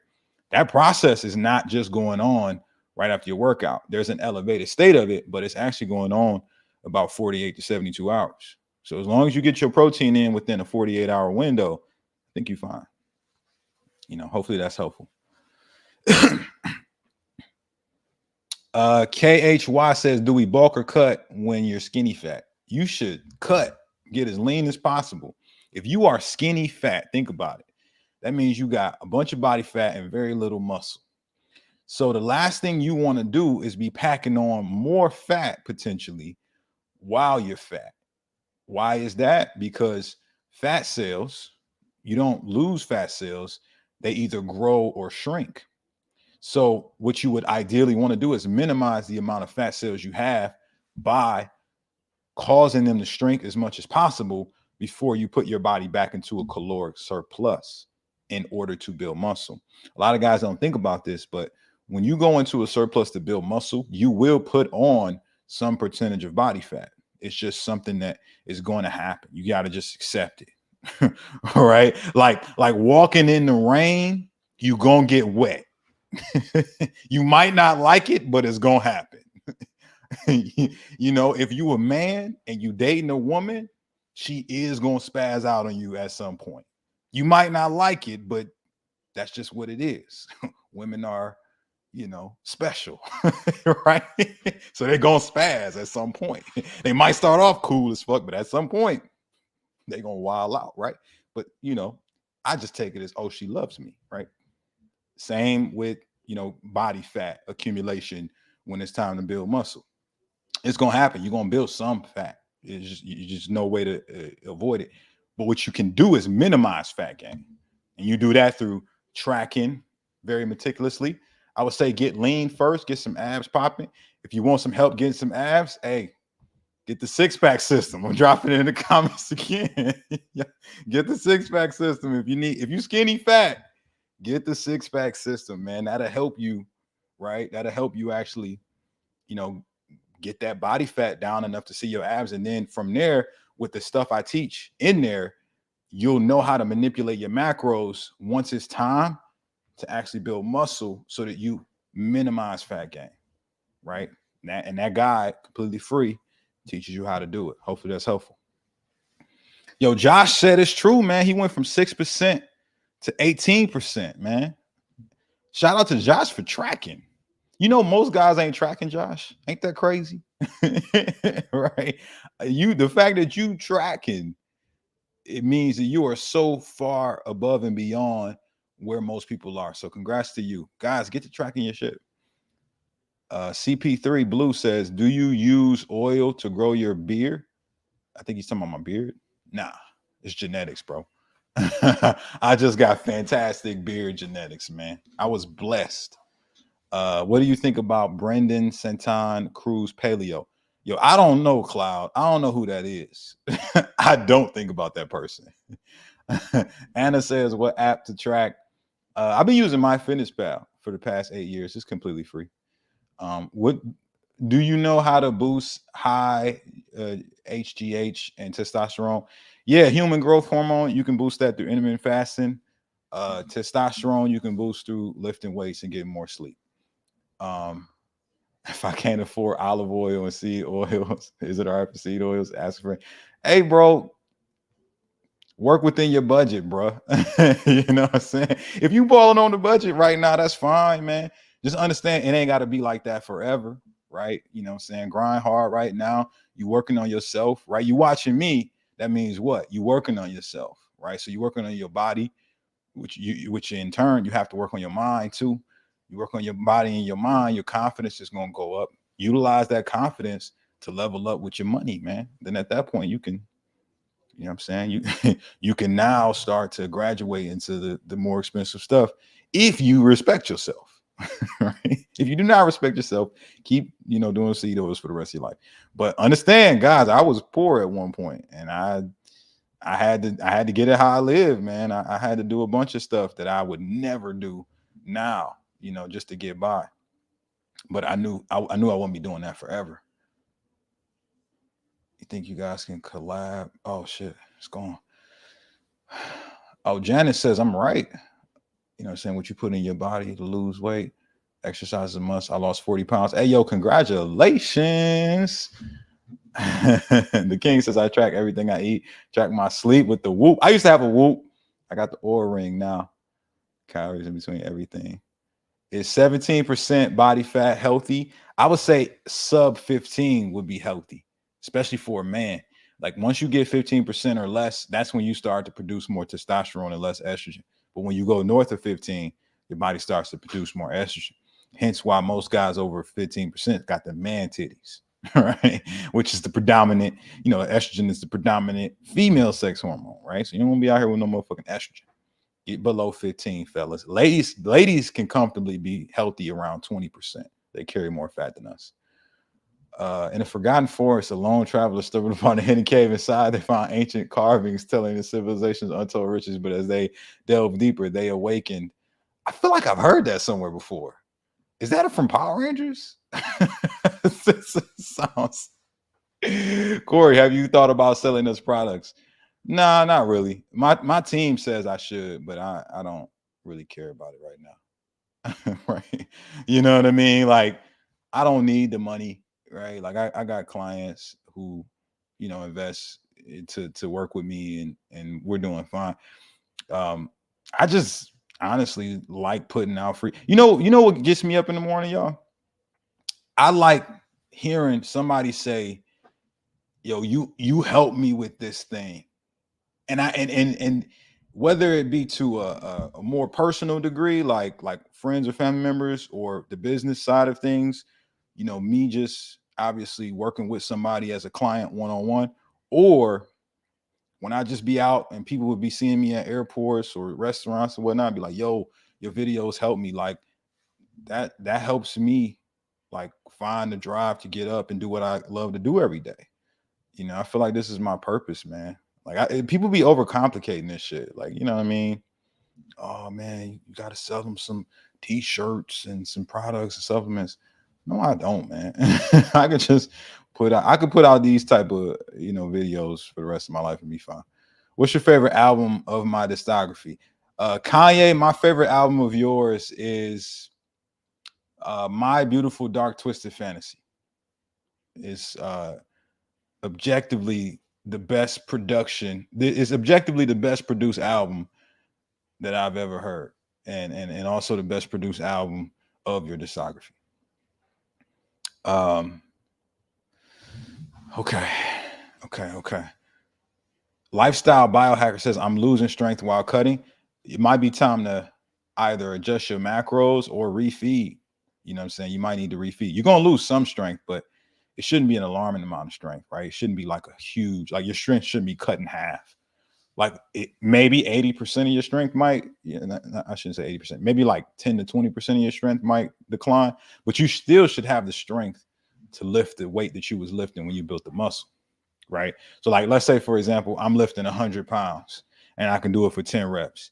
That process is not just going on right after your workout. There's an elevated state of it, but it's actually going on about 48 to 72 hours. So as long as you get your protein in within a 48-hour window, I think you're fine. Hopefully that's helpful. KHY says, do we bulk or cut when you're skinny fat? You should cut, get as lean as possible. If you are skinny fat, think about it. That means you got a bunch of body fat and very little muscle. So the last thing you want to do is be packing on more fat potentially while you're fat. Why is that? Because fat cells, you don't lose fat cells. They either grow or shrink. So what you would ideally want to do is minimize the amount of fat cells you have by causing them to shrink as much as possible before you put your body back into a caloric surplus in order to build muscle. A lot of guys don't think about this, but when you go into a surplus to build muscle, you will put on some percentage of body fat. It's just something that is going to happen. You got to just accept it. All right. Like walking in the rain, you're going to get wet. You might not like it, but it's going to happen. If you a man and you dating a woman, she is going to spaz out on you at some point. You might not like it, but that's just what it is. Women are, special, right? So they're going to spaz at some point. They might start off cool as fuck, but at some point they're going to wild out, right? But, I just take it as, oh, she loves me, right? Same with, body fat accumulation when it's time to build muscle. It's going to happen. You're going to build some fat. It's just no way to avoid it. But what you can do is minimize fat gain. And you do that through tracking very meticulously. I would say get lean first, get some abs popping. If you want some help getting some abs, hey, get the six-pack system. I'm dropping it in the comments again. Get the six-pack system. If you skinny fat, get the six-pack system, man. That'll help you, right? That'll help you actually, get that body fat down enough to see your abs. And then from there, with the stuff I teach in there, you'll know how to manipulate your macros once it's time to actually build muscle so that you minimize fat gain, right? And that guide, completely free, teaches you how to do it. Hopefully that's helpful. Yo, Josh said it's true, man. He went from 6% to 18%, man. Shout out to Josh for tracking. Most guys ain't tracking, Josh. Ain't that crazy? Right? The fact that you tracking, it means that you are so far above and beyond where most people are. So congrats to you. Guys, get to tracking your shit. CP3 Blue says, do you use oil to grow your beard? I think he's talking about my beard. Nah, it's genetics, bro. I just got fantastic beard genetics, man. I was blessed. What do you think about Brendan Santon Cruz Paleo? Yo, I don't know, Cloud. I don't know who that is. I don't think about that person. Anna says, what app to track? I've been using MyFitnessPal for the past 8 years. It's completely free. What do you know how to boost high HGH and testosterone? Yeah, human growth hormone. You can boost that through intermittent fasting. Testosterone, you can boost through lifting weights and getting more sleep. If I can't afford olive oil and seed oils, is it all right for seed oils? Ask for it. Hey, bro, work within your budget, bro. You know what I'm saying? If you balling on the budget right now, that's fine, man. Just understand it ain't got to be like that forever, right? You know what I'm saying? Grind hard right now. You working on yourself, right? You watching me. That means what? You working on yourself, right? So you working on your body, which in turn, you have to work on your mind too. You work on your body and your mind, your confidence is going to go up. Utilize that confidence to level up with your money, man. Then at that point, you can, you know what I'm saying? You can now start to graduate into the more expensive stuff if you respect yourself. Right? If you do not respect yourself, keep, doing seed oils for the rest of your life. But understand, guys, I was poor at one point, and I had to get it how I live, man. I had to do a bunch of stuff that I would never do now, just to get by. But I knew I wouldn't be doing that forever. You think you guys can collab? Oh shit, it's gone. Oh, Janice says I'm right. Saying what you put in your body to lose weight. Exercise is a must. I lost 40 pounds. Hey, yo, congratulations. The King says I track everything I eat, track my sleep with the Whoop. I used to have a Whoop. I got the Oura Ring now. Calories in between everything. Is 17% body fat healthy? I would say sub 15 would be healthy, especially for a man. Like once you get 15% or less, that's when you start to produce more testosterone and less estrogen. But when you go north of 15, your body starts to produce more estrogen. Hence why most guys over 15% got the man titties, right? Which is the predominant, estrogen is the predominant female sex hormone, right? So you don't want to be out here with no motherfucking estrogen. Get below 15, fellas. Ladies can comfortably be healthy around 20%. They carry more fat than us. In a forgotten forest, a lone traveler stumbled upon a hidden cave. Inside, they found ancient carvings telling the civilization's untold riches. But as they delved deeper, they awakened. I feel like I've heard that somewhere before. Is that from Power Rangers? Sounds. Corey, have you thought about selling those products? Nah, not really. My team says I should, but I don't really care about it right now. Right? You know what I mean? Like, I don't need the money, right? Like I got clients who, invest to work with me, and we're doing fine. I just honestly like putting out free. You know what gets me up in the morning, y'all? I like hearing somebody say, yo, you help me with this thing. And whether it be to a more personal degree, like friends or family members, or the business side of things, me just obviously working with somebody as a client one-on-one, or when I just be out and people would be seeing me at airports or restaurants or whatnot, I'd be like, yo, your videos help me. Like that helps me like find the drive to get up and do what I love to do every day. I feel like this is my purpose, man. Like people be overcomplicating this shit. Like, you know what I mean? Oh man, you got to sell them some t-shirts and some products and supplements. No, I don't, man. I could put out these type of, videos for the rest of my life and be fine. What's your favorite album of my discography? Kanye, my favorite album of yours is My Beautiful Dark Twisted Fantasy. It's objectively the best production. It's objectively the best produced album that I've ever heard, and also the best produced album of your discography. Okay. Lifestyle Biohacker says I'm losing strength while cutting. It might be time to either adjust your macros or refeed. You know what I'm saying? You might need to refeed. You're gonna lose some strength, but it shouldn't be an alarming amount of strength, right? It shouldn't be like a huge, like your strength shouldn't be cut in half. Like maybe 80% of your strength might, I shouldn't say 80%, maybe like 10 to 20% of your strength might decline, but you still should have the strength to lift the weight that you was lifting when you built the muscle, right? So like, let's say, for example, I'm lifting 100 pounds and I can do it for 10 reps.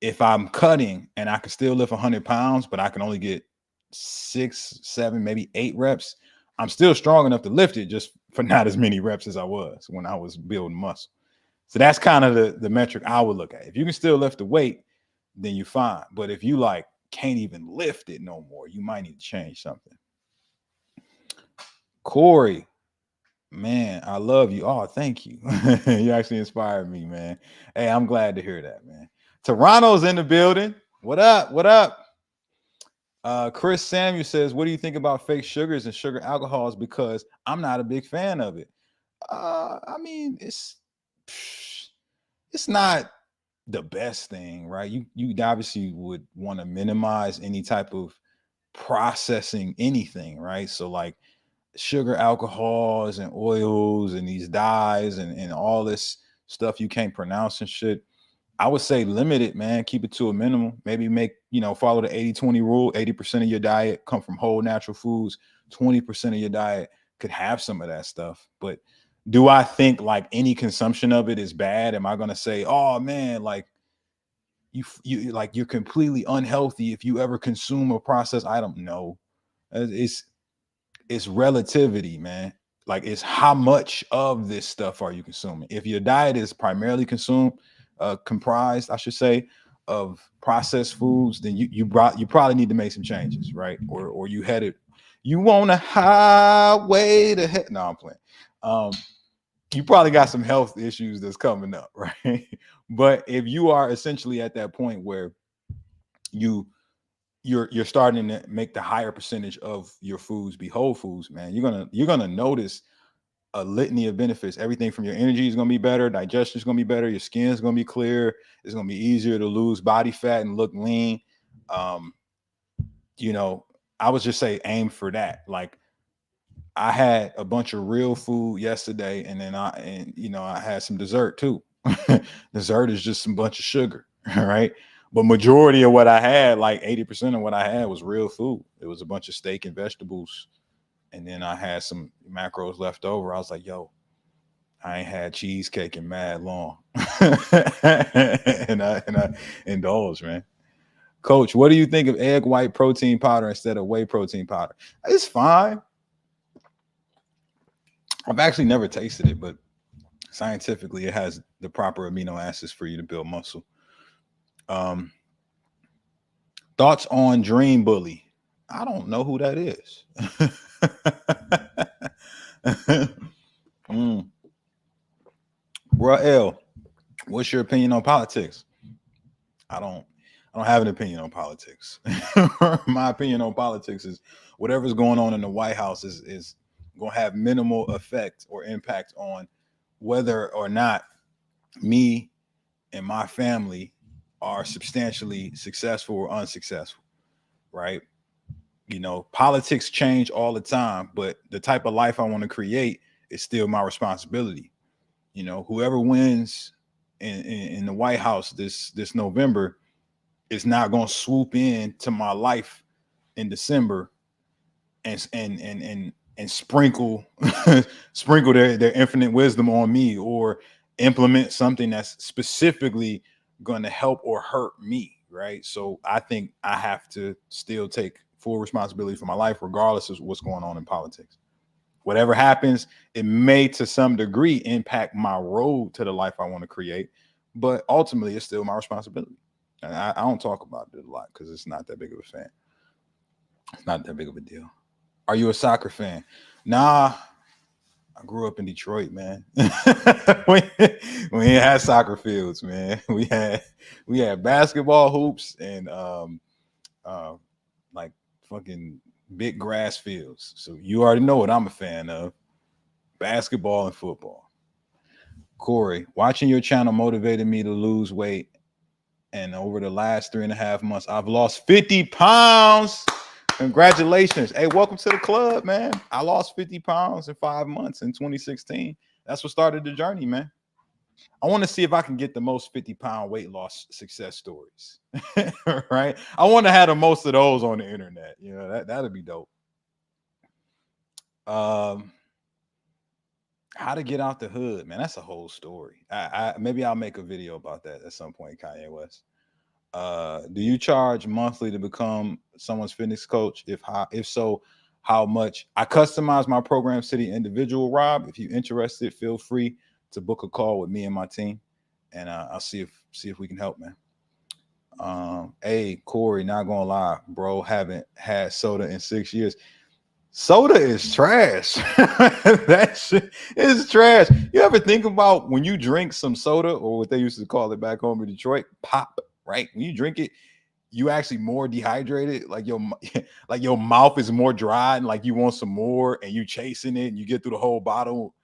If I'm cutting and I can still lift 100 pounds, but I can only get 6, 7, maybe 8 reps, I'm still strong enough to lift it, just for not as many reps as I was when I was building muscle. So that's kind of the metric I would look at. If you can still lift the weight, then you're fine. But if you like can't even lift it no more, you might need to change something. Corey, man, I love you. Oh, thank you. You actually inspired me, man. Hey, I'm glad to hear that, man. Toronto's in the building. What up? What up? Chris Samuel says, what do you think about fake sugars and sugar alcohols? Because I'm not a big fan of it. I mean, it's not the best thing, right? You obviously would want to minimize any type of processing anything, right? So like sugar alcohols and oils and these dyes and all this stuff you can't pronounce and shit. I would say limit it, man. Keep it to a minimum. Maybe follow the 80-20 rule. 80% of your diet come from whole natural foods. 20% of your diet could have some of that stuff. But do I think like any consumption of it is bad? Am I going to say, oh man, like you like you're completely unhealthy if you ever consume a processed item? No, it's relativity, man. Like it's how much of this stuff are you consuming? If your diet is primarily comprised, I should say, of processed foods, then you probably need to make some changes, right? Or you on a highway to head. No, I'm playing. You probably got some health issues that's coming up, right? But if you are essentially at that point where you're starting to make the higher percentage of your foods be whole foods, man, you're gonna notice a litany of benefits. Everything from your energy is gonna be better, digestion is gonna be better, your skin is gonna be clear, it's gonna be easier to lose body fat and look lean. Um, I would just say aim for that. Like I had a bunch of real food yesterday, and then I had some dessert too. Dessert is just some bunch of sugar, right? But majority of what I had, like 80% of what I had, was real food. It was a bunch of steak and vegetables, and then I had some macros left over. I was like, yo, I ain't had cheesecake in mad long, and I indulged, man. Coach, what do you think of egg white protein powder instead of whey protein powder? It's fine. I've actually never tasted it, but scientifically, it has the proper amino acids for you to build muscle. Um, Thoughts on Dream Bully? I don't know who that is. Bruh L, what's your opinion on politics? I don't have an opinion on politics. My opinion on politics is whatever's going on in the White House is going to have minimal effect or impact on whether or not me and my family are substantially successful or unsuccessful, right? Politics change all the time, but the type of life I want to create is still my responsibility. Whoever wins in the White House this November is not going to swoop in to my life in December and sprinkle sprinkle their infinite wisdom on me, or implement something that's specifically going to help or hurt me, right? So I think I have to still take full responsibility for my life regardless of what's going on in politics. Whatever happens, it may to some degree impact my road to the life I want to create, but ultimately it's still my responsibility. And I don't talk about it a lot because it's not that big of a fan. It's not that big of a deal. Are you a soccer fan? Nah, I grew up in Detroit, man. we ain't had soccer fields, man. We had basketball hoops and like fucking big grass fields. So you already know what I'm a fan of: basketball and football. Corey, watching your channel motivated me to lose weight, and over the last 3.5 months, I've lost 50 pounds. Congratulations. Hey, welcome to the club, man. I lost 50 pounds in 5 months in 2016. That's what started the journey, man. I want to see if I can get the most 50-pound weight loss success stories. Right? I want to have the most of those on the internet. That'd be dope. How to get out the hood, man. That's a whole story. Maybe I'll make a video about that at some point, Kanye West. Do you charge monthly to become someone's fitness coach? If so, how much? I customize my programs to the individual, Rob. If you're interested, feel free to book a call with me and my team, and I'll see if we can help, man. Hey, Corey, not gonna lie, bro, haven't had soda in 6 years. Soda is trash. That shit is trash. You ever think about when you drink some soda, or what they used to call it back home in Detroit, pop, right? When you drink it, you actually more dehydrated. Like your mouth is more dry, and like you want some more, and you chasing it, and you get through the whole bottle,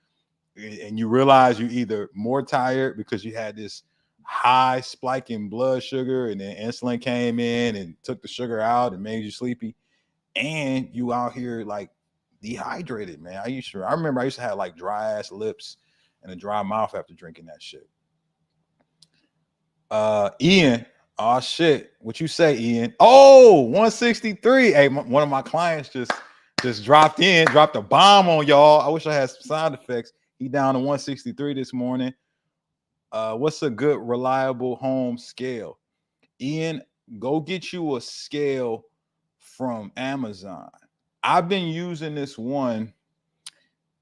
and you realize you're either more tired because you had this high spike in blood sugar, and then insulin came in and took the sugar out and made you sleepy, and you out here like dehydrated, man. I remember I used to have like dry ass lips and a dry mouth after drinking that shit. Ian. Oh shit. What you say, Ian? Oh, 163. Hey, one of my clients just dropped a bomb on y'all. I wish I had some sound effects. He down to 163 this morning. What's a good reliable home scale? Ian, go get you a scale from Amazon. I've been using this one.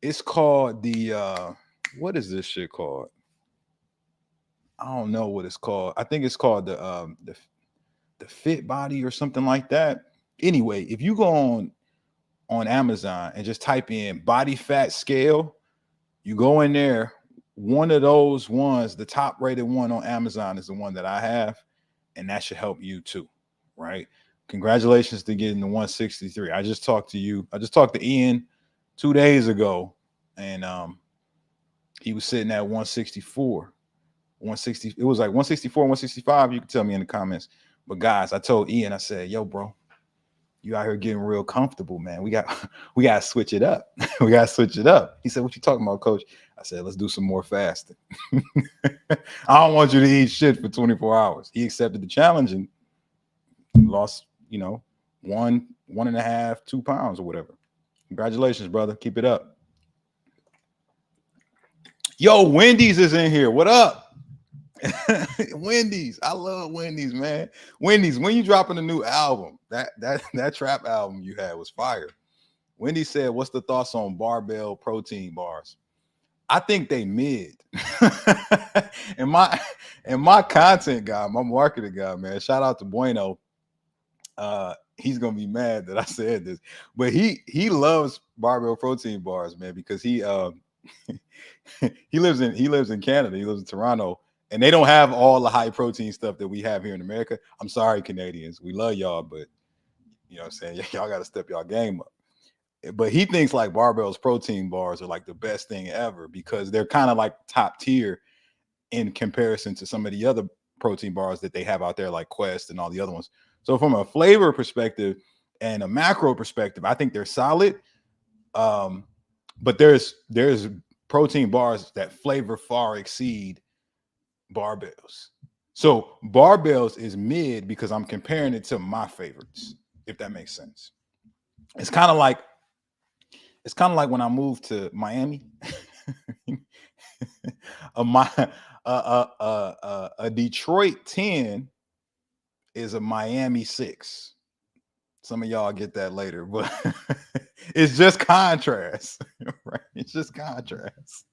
It's called the what is this shit called? I don't know what it's called. I think it's called the Fit Body or something like that. Anyway, if you go on Amazon and just type in body fat scale, you go in there. One of those ones, the top rated one on Amazon is the one that I have, and that should help you too, right? Congratulations to getting the 163. I just talked to Ian 2 days ago, and he was sitting at 164. 160, it was like 164, 165. You can tell me in the comments. But guys, I told Ian, I said, yo, bro, you out here getting real comfortable, man. We gotta switch it up. We gotta switch it up. He said, what you talking about, coach? I said, let's do some more fasting. I don't want you to eat shit for 24 hours. He accepted the challenge and lost, 1.5, 2 pounds or whatever. Congratulations, brother. Keep it up. Yo, Wendy's is in here. What up? Wendy's. I love Wendy's, man. Wendy's, when you dropping a new album, that trap album you had was fire. Wendy said, what's the thoughts on barbell protein bars? I think they mid. and my content guy, my marketing guy, man, shout out to Bueno. He's gonna be mad that I said this, but he loves barbell protein bars, man, because he lives in Canada. He lives in Toronto, and they don't have all the high protein stuff that we have here in America. I'm sorry, Canadians. We love y'all, but you know what I'm saying? Y'all got to step y'all game up. But he thinks like Barbell's protein bars are like the best thing ever because they're kind of like top tier in comparison to some of the other protein bars that they have out there, like Quest and all the other ones. So from a flavor perspective and a macro perspective, I think they're solid. But there's protein bars that flavor far exceed barbells. So barbells is mid because I'm comparing it to my favorites, if that makes sense. It's kind of like when I moved to Miami. a Detroit 10 is a Miami 6. Some of y'all get that later, but it's just contrast, right? It's just contrast.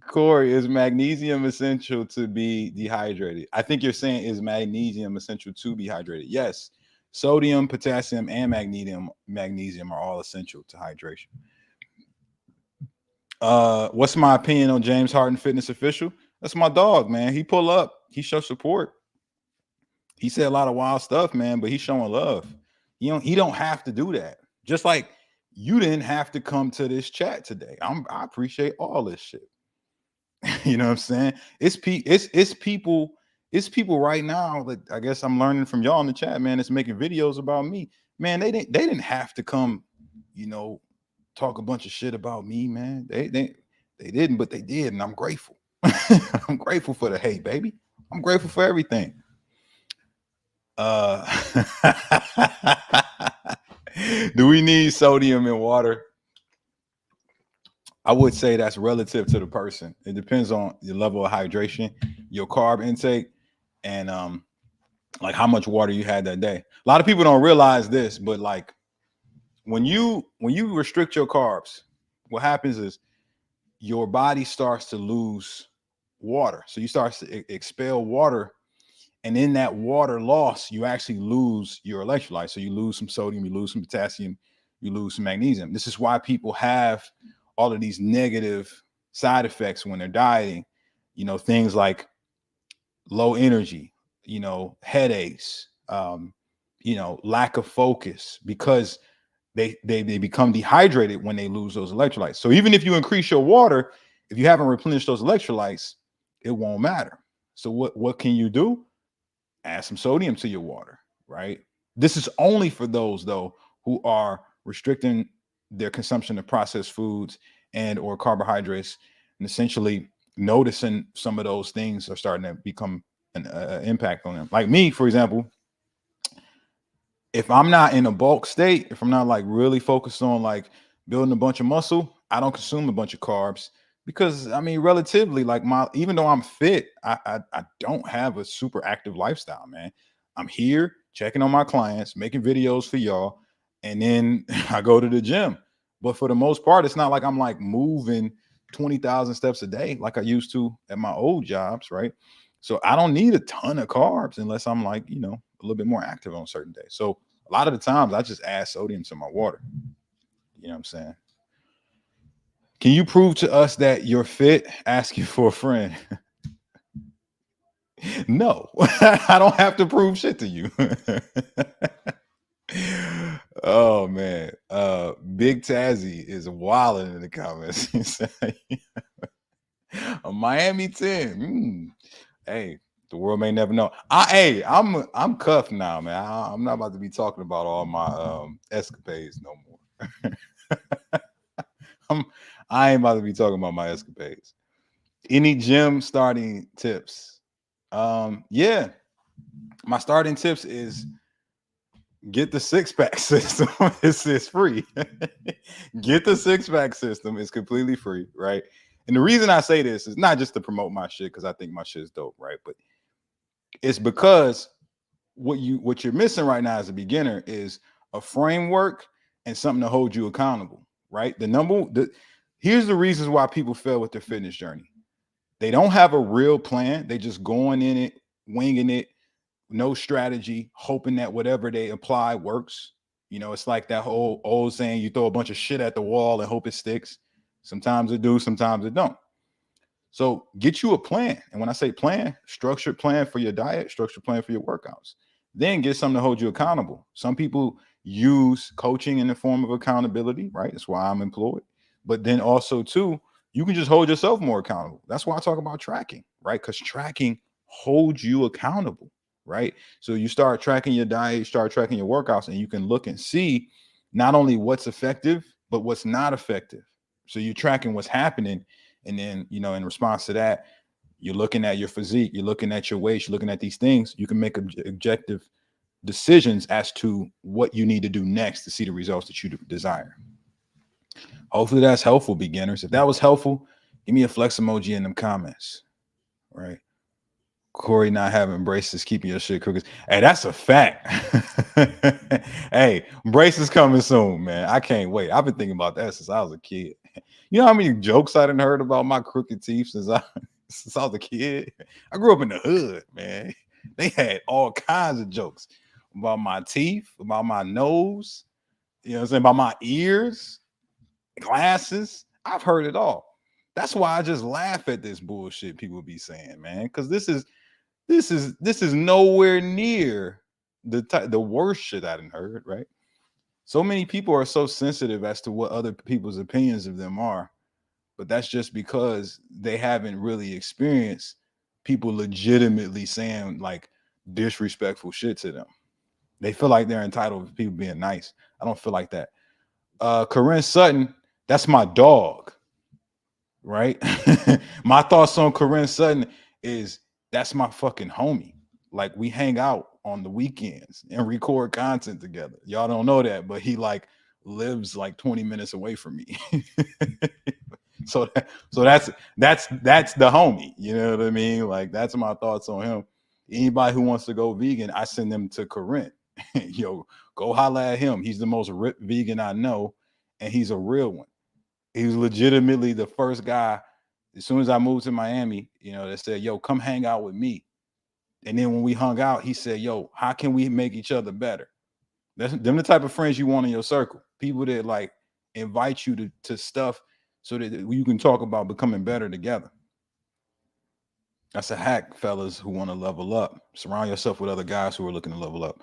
Corey, is magnesium essential to be dehydrated? I think you're saying, is magnesium essential to be hydrated? Yes. Sodium, potassium, and magnesium are all essential to hydration. What's my opinion on James Harden Fitness Official? That's my dog, man. He pull up. He shows support. He said a lot of wild stuff, man, but he's showing love. He don't have to do that. Just like you didn't have to come to this chat today. I appreciate all this shit. You know what I'm saying? It's people right now that I guess I'm learning from y'all in the chat, man. It's making videos about me, man. They didn't have to come, talk a bunch of shit about me, man. They didn't, but they did, and I'm grateful. I'm grateful for the hate, baby. I'm grateful for everything. Do we need sodium in water? I would say that's relative to the person. It depends on your level of hydration, your carb intake, and like how much water you had that day. A lot of people don't realize this, but like when you restrict your carbs, what happens is your body starts to lose water. So you start to expel water, and in that water loss, you actually lose your electrolytes. So you lose some sodium, you lose some potassium, you lose some magnesium. This is why people have all of these negative side effects when they're dieting, things like low energy, headaches, lack of focus, because they become dehydrated when they lose those electrolytes. So even if you increase your water, if you haven't replenished those electrolytes, it won't matter. So what can you do? Add some sodium to your water, right? This is only for those, though, who are restricting their consumption of processed foods and or carbohydrates, and essentially noticing some of those things are starting to become an impact on them. Like me, for example, if I'm not in a bulk state, if I'm not like really focused on like building a bunch of muscle, I don't consume a bunch of carbs because I mean, relatively, like even though I'm fit, I don't have a super active lifestyle, man. I'm here checking on my clients, making videos for y'all, and then I go to the gym. But for the most part, it's not like I'm like moving 20,000 steps a day like I used to at my old jobs, right? So I don't need a ton of carbs unless I'm like, you know, a little bit more active on certain days. So a lot of the times I just add sodium to my water. You know what I'm saying? Can you prove to us that you're fit? Ask you for a friend. No, I don't have to prove shit to you. Oh man. Big Tazzy is wilding in the comments. He said, a Miami 10. Hey, the world may never know. I'm cuffed now, man. I'm not about to be talking about all my escapades no more. I ain't about to be talking about my escapades. Any gym starting tips? Yeah, my starting tips is get the six-pack system. It's free. Get the six-pack system. It's completely free, right? And the reason I say this is not just to promote my shit because I think my shit is dope, right? But it's because what you're missing right now as a beginner is a framework and something to hold you accountable, right? Here's the reasons why people fail with their fitness journey. They don't have a real plan. They just going in it, winging it, no strategy, hoping that whatever they apply works. You know, it's like that whole old saying, you throw a bunch of shit at the wall and hope it sticks. Sometimes it do, sometimes it don't. So get you a plan. And when I say plan, structured plan for your diet, structured plan for your workouts. Then get something to hold you accountable. Some people use coaching in the form of accountability, right? That's why I'm employed. But then also too, you can just hold yourself more accountable. That's why I talk about tracking, right? Because tracking holds you accountable, right? So you start tracking your diet, start tracking your workouts, and you can look and see not only what's effective, but what's not effective. So you're tracking what's happening. And then, you know, in response to that, you're looking at your physique, you're looking at your weight, you're looking at these things. You can make objective decisions as to what you need to do next to see the results that you desire. Hopefully that's helpful, beginners. If that was helpful, give me a flex emoji in them comments, right? Corey not having braces, keeping your shit cookies. Hey, that's a fact. Hey, braces coming soon, man. I can't wait. I've been thinking about that since I was a kid. You know how many jokes I didn't heard about my crooked teeth since I was a kid? I grew up in the hood, man. They had all kinds of jokes about my teeth, about my nose, you know what I'm saying, about my ears, glasses. I've heard it all. That's why I just laugh at this bullshit people be saying, man, because this is nowhere near the worst shit I done heard, right? So many people are so sensitive as to what other people's opinions of them are, but that's just because they haven't really experienced people legitimately saying like disrespectful shit to them. They feel like they're entitled to people being nice. I don't feel like that. Corinne Sutton, that's my dog, right? My thoughts on Corinne Sutton is that's my fucking homie. Like we hang out on the weekends and record content together. Y'all don't know that, but he like lives like 20 minutes away from me. so that's the homie. You know what I mean? Like that's my thoughts on him. Anybody who wants to go vegan, I send them to Corinne. Yo, go holla at him. He's the most ripped vegan I know, and he's a real one. He was legitimately the first guy. As soon as I moved to Miami, you know, that said, "Yo, come hang out with me." And then when we hung out, he said, "Yo, how can we make each other better?" That's them the type of friends you want in your circle. People that like invite you to stuff so that you can talk about becoming better together. That's a hack, fellas who want to level up. Surround yourself with other guys who are looking to level up.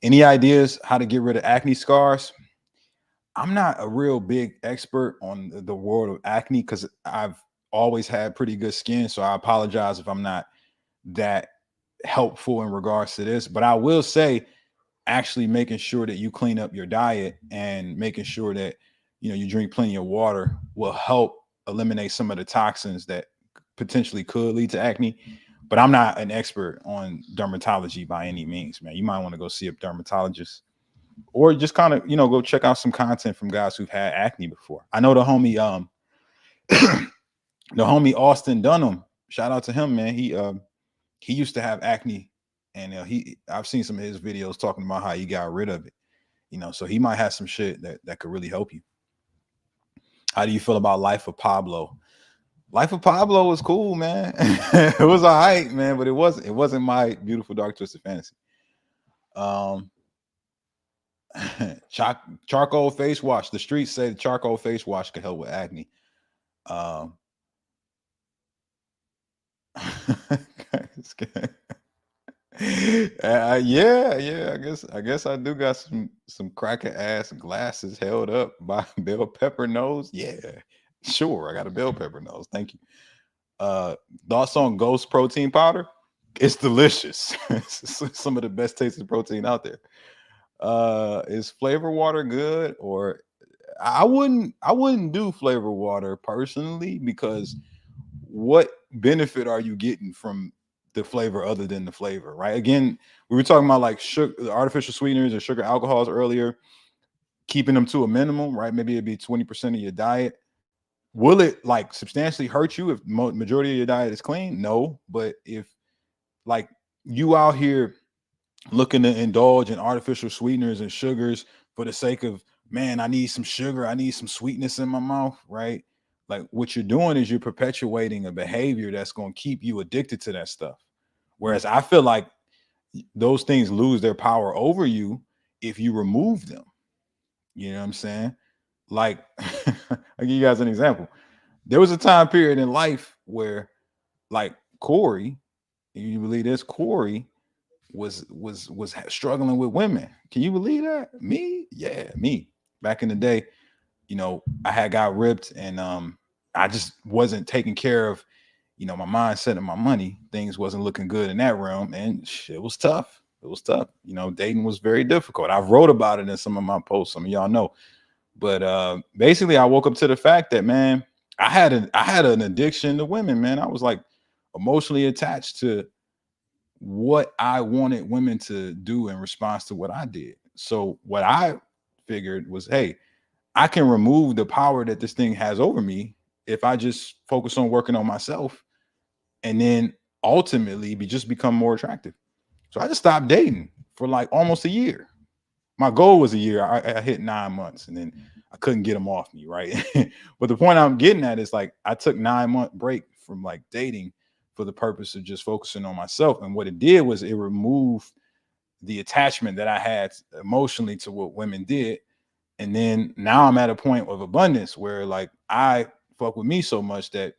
Any ideas how to get rid of acne scars? I'm not a real big expert on the world of acne because I've always had pretty good skin. So I apologize if I'm not that helpful in regards to this. But I will say, actually making sure that you clean up your diet and making sure that, you know, you drink plenty of water will help eliminate some of the toxins that potentially could lead to acne. But I'm not an expert on dermatology by any means, man. You might want to go see a dermatologist, or just kind of, go check out some content from guys who've had acne before. I know the homie, Austin Dunham. Shout out to him, man. He used to have acne, and I've seen some of his videos talking about how he got rid of it. So he might have some shit that could really help you. How do you feel about Life of Pablo? Life of Pablo was cool, man. It was all right, man, but it wasn't my beautiful dark twisted fantasy. Charcoal face wash. The streets say the charcoal face wash could help with acne. Yeah. I guess I do got some cracker ass glasses held up by bell pepper nose. Yeah, sure. I got a bell pepper nose. Thank you. Thoughts on Ghost protein powder? It's delicious. It's some of the best tasting protein out there. Is flavor water good? Or I wouldn't do flavor water personally, because what benefit are you getting from the flavor other than the flavor, right? Again, we were talking about like sugar, artificial sweeteners or sugar alcohols earlier, keeping them to a minimum, right? Maybe it'd be 20% of your diet. Will it like substantially hurt you if majority of your diet is clean? No, but if like you out here looking to indulge in artificial sweeteners and sugars for the sake of, man, I need some sugar, I need some sweetness in my mouth, right? Like what you're doing is you're perpetuating a behavior that's going to keep you addicted to that stuff. Whereas I feel like those things lose their power over you if you remove them. You know what I'm saying? Like, I'll give you guys an example. There was a time period in life where, like, Corey, you believe this? Corey was struggling with women. Can you believe that? Me? Yeah, me. Back in the day, I had got ripped, and I just wasn't taking care of, my mindset and my money. Things wasn't looking good in that realm, and it was tough. It was tough. Dating was very difficult. I've wrote about it in some of my posts. Some of y'all know. But basically, I woke up to the fact that, man, I had an addiction to women, man. I was like emotionally attached to what I wanted women to do in response to what I did. So what I figured was, hey, I can remove the power that this thing has over me if I just focus on working on myself, and then ultimately just become more attractive. So I just stopped dating for like almost a year. My goal was a year. I hit 9 months, and then I couldn't get them off me, right? But the point I'm getting at is, like, I took 9-month break from like dating for the purpose of just focusing on myself. And what it did was it removed the attachment that I had emotionally to what women did. And then now I'm at a point of abundance where, like, I fuck with me so much that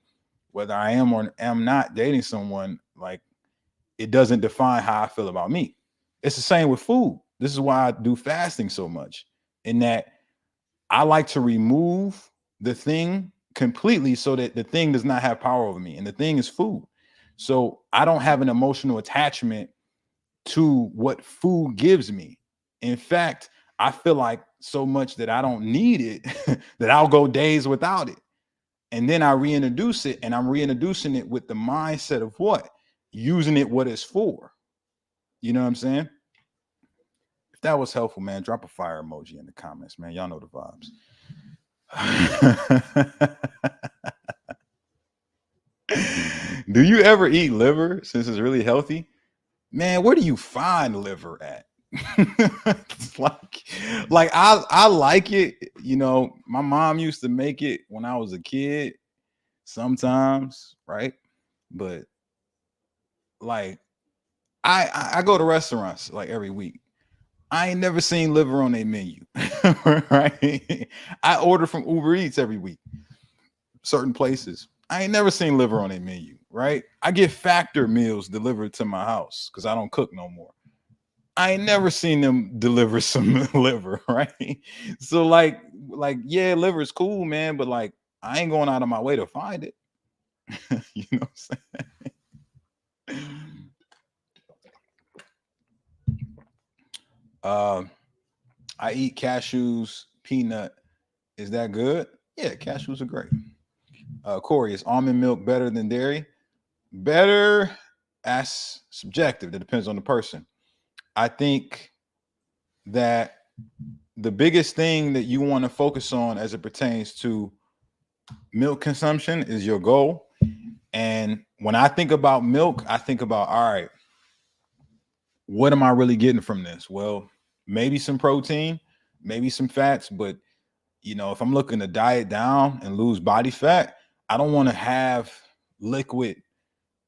whether I am or am not dating someone, like, it doesn't define how I feel about me. It's the same with food. This is why I do fasting so much, in that I like to remove the thing completely so that the thing does not have power over me. And the thing is food. So I don't have an emotional attachment to what food gives me. In fact, I feel like so much that I don't need it that I'll go days without it. And then I reintroduce it, and I'm reintroducing it with the mindset of what? Using it what it's for. You know what I'm saying? If that was helpful, man, drop a fire emoji in the comments, man. Y'all know the vibes. Do you ever eat liver since it's really healthy? Man, where do you find liver at? It's like I like it. My mom used to make it when I was a kid sometimes, right? But like I go to restaurants like every week. I ain't never seen liver on a menu. Right? I order from Uber Eats every week. Certain places, I ain't never seen liver on a menu, right? I get factor meals delivered to my house because I don't cook no more. I ain't never seen them deliver some liver, right? So yeah, liver is cool, man, but like I ain't going out of my way to find it. You know what I'm saying? I eat cashews, peanut. Is that good? Yeah, cashews are great. Corey, is almond milk better than dairy? Better, that's subjective. That depends on the person. I think that the biggest thing that you want to focus on as it pertains to milk consumption is your goal. And when I think about milk, I think about, all right, what am I really getting from this? Well, maybe some protein, maybe some fats, but if I'm looking to diet down and lose body fat, I don't want to have liquid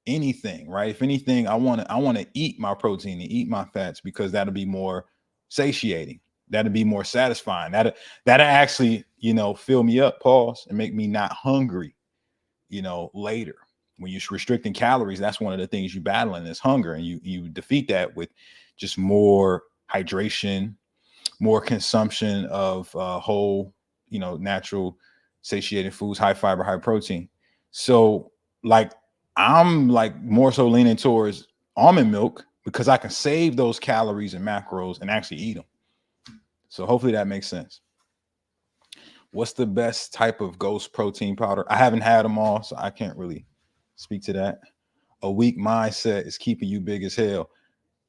anything, right? If anything, I want to eat my protein and eat my fats because that'll be more satiating. That'll be more satisfying. That'll actually, fill me up, pause, and make me not hungry, later. When you're restricting calories, that's one of the things you battling is hunger. And you defeat that with just more hydration, more consumption of whole, natural satiating foods, high fiber, high protein. So like, I'm like more so leaning towards almond milk because I can save those calories and macros and actually eat them. So hopefully that makes sense. What's the best type of ghost protein powder? I haven't had them all, so I can't really speak to that. A weak mindset is keeping you big as hell.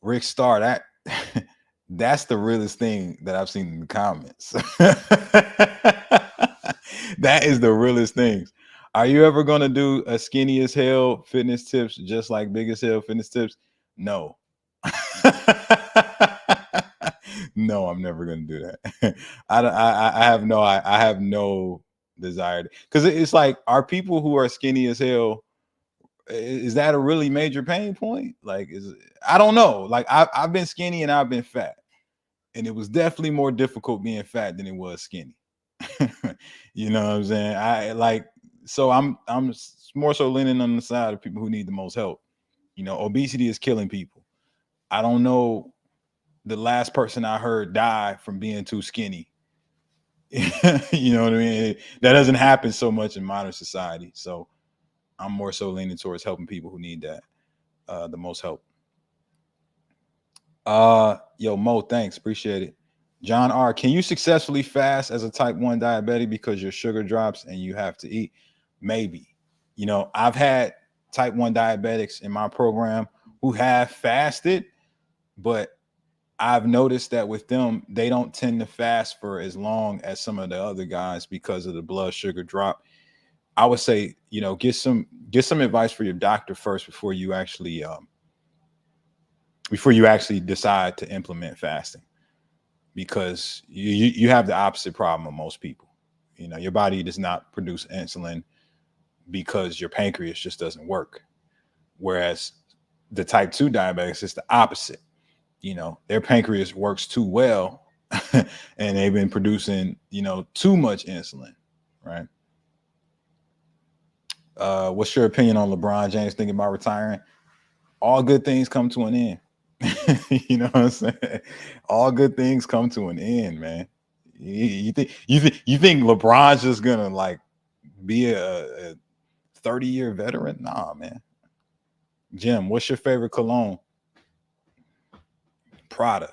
Rick Starr, that's the realest thing that I've seen in the comments. That is the realest things. Are you ever going to do a skinny as hell fitness tips just like big as hell fitness tips? No. No, I'm never going to do that. I have no desire because it's like, are people who are skinny as hell, is that a really major pain point? Like, I don't know. Like I've been skinny and I've been fat, and it was definitely more difficult being fat than it was skinny. You know what I'm saying? So I'm more so leaning on the side of people who need the most help. Obesity is killing people. I don't know the last person I heard die from being too skinny. You know what I mean? That doesn't happen so much in modern society. So I'm more so leaning towards helping people who need that the most help. Yo, Mo, thanks. Appreciate it. John R, can you successfully fast as a type 1 diabetic because your sugar drops and you have to eat? Maybe. I've had type 1 diabetics in my program who have fasted, but I've noticed that with them, they don't tend to fast for as long as some of the other guys because of the blood sugar drop. I would say, get some advice for your doctor first before you actually decide to implement fasting, because you have the opposite problem of most people. Your body does not produce insulin because your pancreas just doesn't work. Whereas the type 2 diabetics is the opposite. Their pancreas works too well and they've been producing, too much insulin, right? What's your opinion on LeBron James thinking about retiring? All good things come to an end. You know what I'm saying? All good things come to an end, man. You think LeBron's just gonna like be a 30-year veteran? Nah, man. Jim, what's your favorite cologne? Prada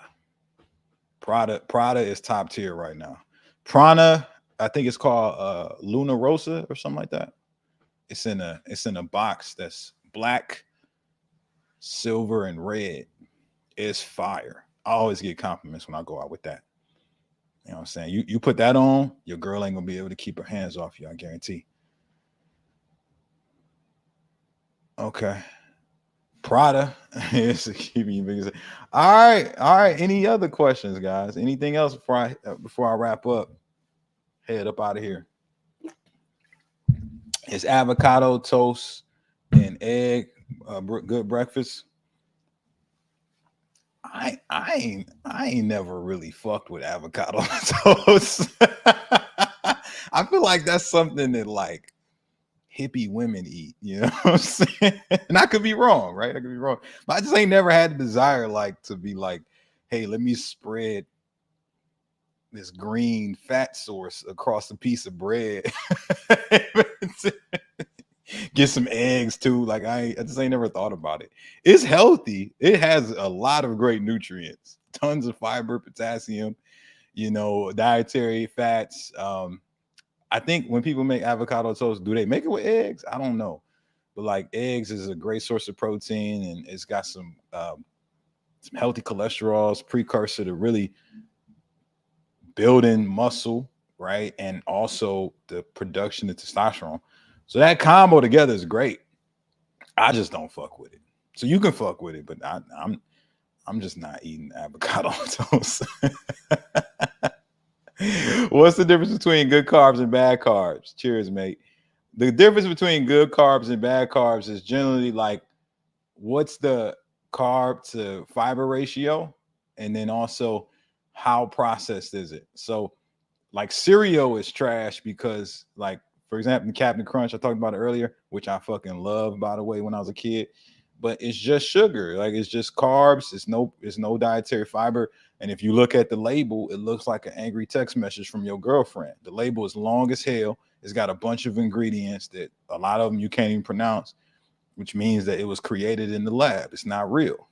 is top tier right now. Prana, I think it's called Luna Rosa or something like that. It's in a box that's black, silver, and red. It's fire. I always get compliments when I go out with that. You know what I'm saying? You put that on, your girl ain't gonna be able to keep her hands off you, I guarantee. Okay. Prada is keeping you big. All right. Any other questions, guys? Anything else before I wrap up? Head up out of here. Is avocado toast and egg good breakfast? I ain't never really fucked with avocado toast. I feel like that's something that like hippie women eat, you know what I'm saying? And I could be wrong, right? I could be wrong. But I just ain't never had the desire like to be like, hey, let me spread this green fat source across a piece of bread. Get some eggs too. Like I just ain't never thought about it. It's healthy. It has a lot of great nutrients, tons of fiber, potassium, dietary fats. I I think when people make avocado toast, do they make it with eggs? I don't know. But like eggs is a great source of protein, and it's got some healthy cholesterols, precursor to really building muscle, right? And also the production of testosterone. So that combo together is great. I just don't fuck with it. So you can fuck with it, but I'm just not eating avocado toast. What's the difference between good carbs and bad carbs? Cheers, mate. The difference between good carbs and bad carbs is generally like what's the carb to fiber ratio, and then also how processed is it. So like cereal is trash because like, for example, Captain Crunch, I talked about it earlier, which I fucking loved, by the way, when I was a kid. But it's just sugar. Like it's just carbs. It's no dietary fiber. And if you look at the label, it looks like an angry text message from your girlfriend. The label is long as hell. It's got a bunch of ingredients that a lot of them you can't even pronounce, which means that it was created in the lab. It's not real.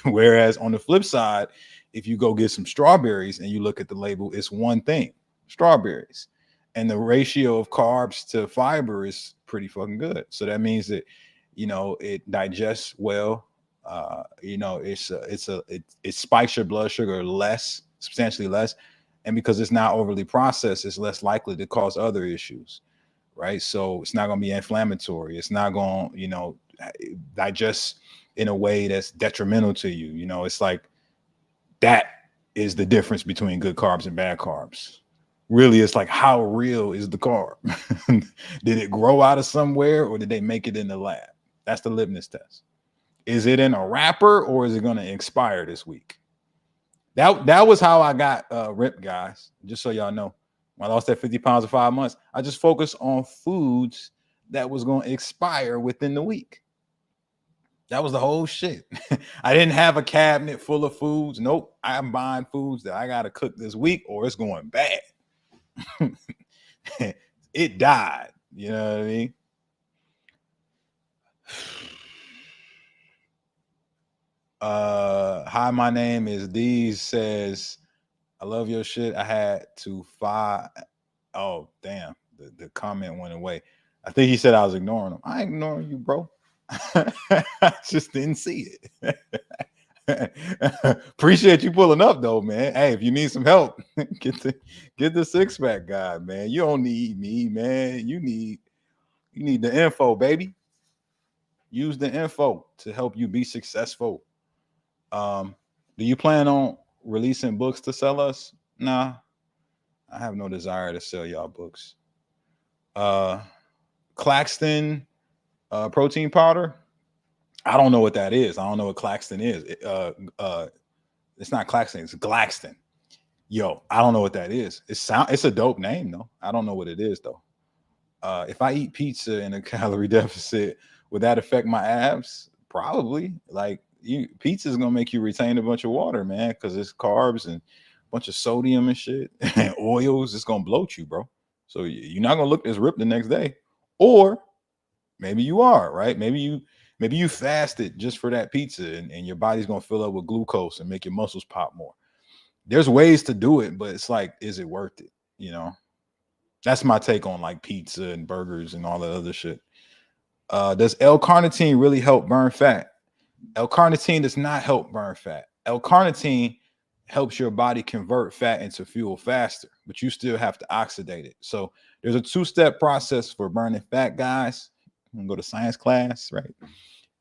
Whereas on the flip side, if you go get some strawberries and you look at the label, it's one thing, strawberries. And the ratio of carbs to fiber is pretty fucking good. So that means that, it digests well. It spikes your blood sugar less, substantially less. And because it's not overly processed, it's less likely to cause other issues, right? So it's not going to be inflammatory. It's not going to, digest in a way that's detrimental to you. It's like that is the difference between good carbs and bad carbs. Really, it's like, how real is the carb? Did it grow out of somewhere, or did they make it in the lab? That's the litmus test. Is it in a wrapper, or is it going to expire this week? That was how I got ripped, guys. Just so y'all know, when I lost that 50 pounds in 5 months, I just focused on foods that was going to expire within the week. That was the whole shit. I didn't have a cabinet full of foods. Nope. I'm buying foods that I got to cook this week, or it's going bad. It died. You know what I mean? Hi, my name is Deez says, I love your shit. I had to fire. Oh, damn. The comment went away. I think he said I was ignoring him. I ain't ignoring you, bro. I just didn't see it. Appreciate you pulling up though, man. Hey, if you need some help, get the six-pack guy, man. You don't need me, man. You need the info, baby. Use the info to help you be successful. Do you plan on releasing books to sell us? Nah, I have no desire to sell y'all books. Claxton protein powder. I don't know what that is. I don't know what Claxton is. It's not Claxton, it's Glaxton. Yo, I don't know what that is. It's a dope name though. I don't know what it is though. If I eat pizza in a calorie deficit, would that affect my abs? Probably. Like pizza is gonna make you retain a bunch of water, man, because it's carbs and a bunch of sodium and shit and oils. It's gonna bloat you, bro. So you're not gonna look this ripped the next day. Or maybe you are, right? Maybe you fasted just for that pizza and your body's gonna fill up with glucose and make your muscles pop more. There's ways to do it, but it's like, is it worth it? That's my take on like pizza and burgers and all that other shit. Does L-carnitine really help burn fat? L-carnitine does not help burn fat. L-carnitine helps your body convert fat into fuel faster, but you still have to oxidate it. So there's a two-step process for burning fat, guys. I'm gonna go to science class, right?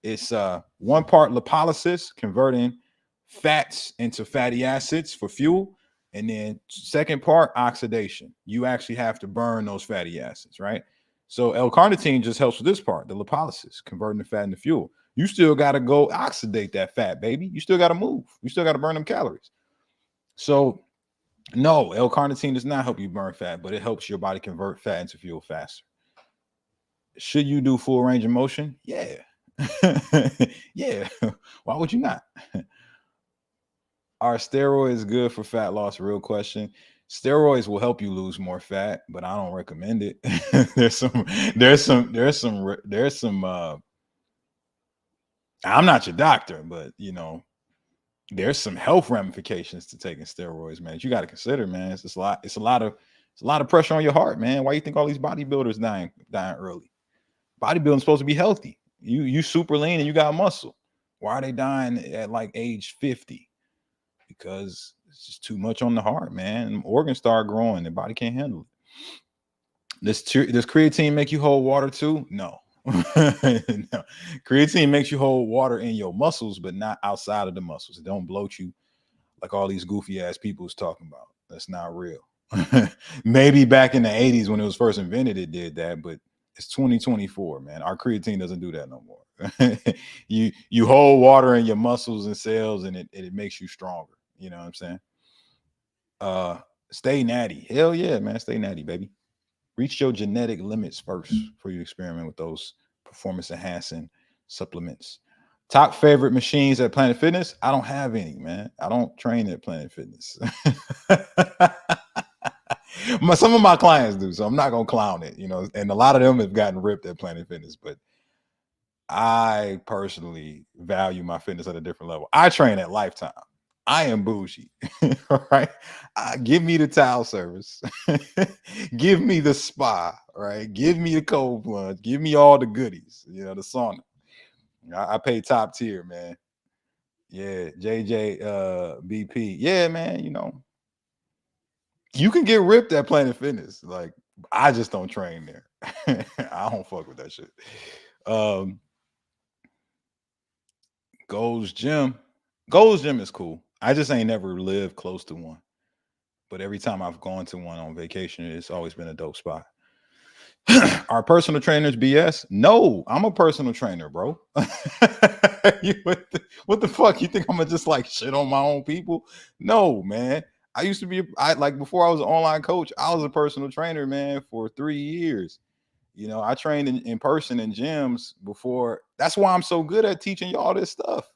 It's one part lipolysis, converting fats into fatty acids for fuel. And then second part, oxidation. You actually have to burn those fatty acids, right? So L-carnitine just helps with this part, the lipolysis, converting the fat into fuel. You still got to go oxidate that fat, baby. You still got to move. You still got to burn them calories. So no, L-carnitine does not help you burn fat, but it helps your body convert fat into fuel faster. Should you do full range of motion? Yeah. Yeah. Why would you not? Are steroids good for fat loss? Real question. Steroids will help you lose more fat, but I don't recommend it. there's some I'm not your doctor, but there's some health ramifications to taking steroids, man. You got to consider, man. It's a lot of It's a lot of pressure on your heart, man. Why you think all these bodybuilders dying early? Bodybuilding's supposed to be healthy. You super lean and you got muscle. Why are they dying at like age 50? Because it's just too much on the heart, man. Organs start growing, the body can't handle it. Does creatine make you hold water too? No. No. Creatine makes you hold water in your muscles, but not outside of the muscles. It don't bloat you like all these goofy ass people was talking about. That's not real. Maybe back in the 80s when it was first invented, it did that, but it's 2024, man. Our creatine doesn't do that no more. you hold water in your muscles and cells, and it makes you stronger. You know what I'm saying? Stay natty. Hell yeah, man. Stay natty, baby. Reach your genetic limits first before you experiment with those performance enhancing supplements. Top favorite machines at Planet Fitness? I don't have any, man. I don't train at Planet Fitness. Some of my clients do, so I'm not gonna clown it, and a lot of them have gotten ripped at Planet Fitness, but I personally value my fitness at a different level. I train at Lifetime. I am bougie. All right. Give me the towel service. Give me the spa. Right. Give me the cold plunge. Give me all the goodies. The sauna. I pay top tier, man. Yeah. JJ BP. Yeah, man. You can get ripped at Planet Fitness. Like, I just don't train there. I don't fuck with that shit. Gold's Gym. Gold's Gym is cool. I just ain't never lived close to one. But every time I've gone to one on vacation, it's always been a dope spot. Are personal trainers BS? No, I'm a personal trainer, bro. What the fuck? You think I'm gonna just like shit on my own people? No, man. I used to be, before I was an online coach, I was a personal trainer, man, for 3 years. I trained in person in gyms before. That's why I'm so good at teaching y'all this stuff,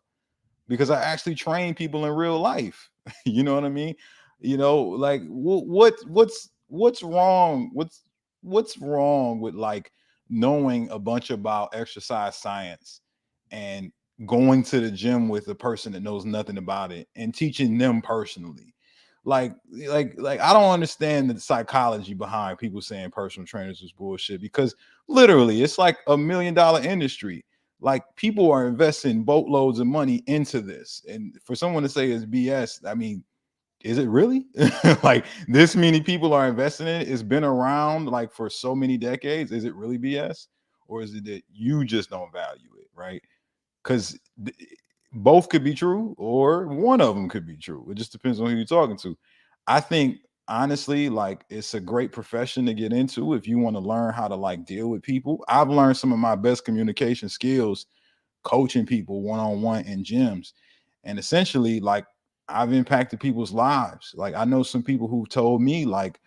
because I actually train people in real life. You know what I mean? Like what's wrong? What's wrong with like knowing a bunch about exercise science and going to the gym with a person that knows nothing about it and teaching them personally? Like I don't understand the psychology behind people saying personal trainers is bullshit, because literally it's like $1 million industry. Like, people are investing boatloads of money into this, and for someone to say it's BS, I mean, is it really? Like, this many people are investing in it. It's been around like for so many decades. Is it really BS, or is it that you just don't value it, right? Because both could be true, or one of them could be true. It just depends on who you're talking to. I think, honestly, like, it's a great profession to get into if you want to learn how to like deal with people. I've learned some of my best communication skills coaching people one-on-one in gyms, and essentially, like, I've impacted people's lives. Like, I know some people who told me like,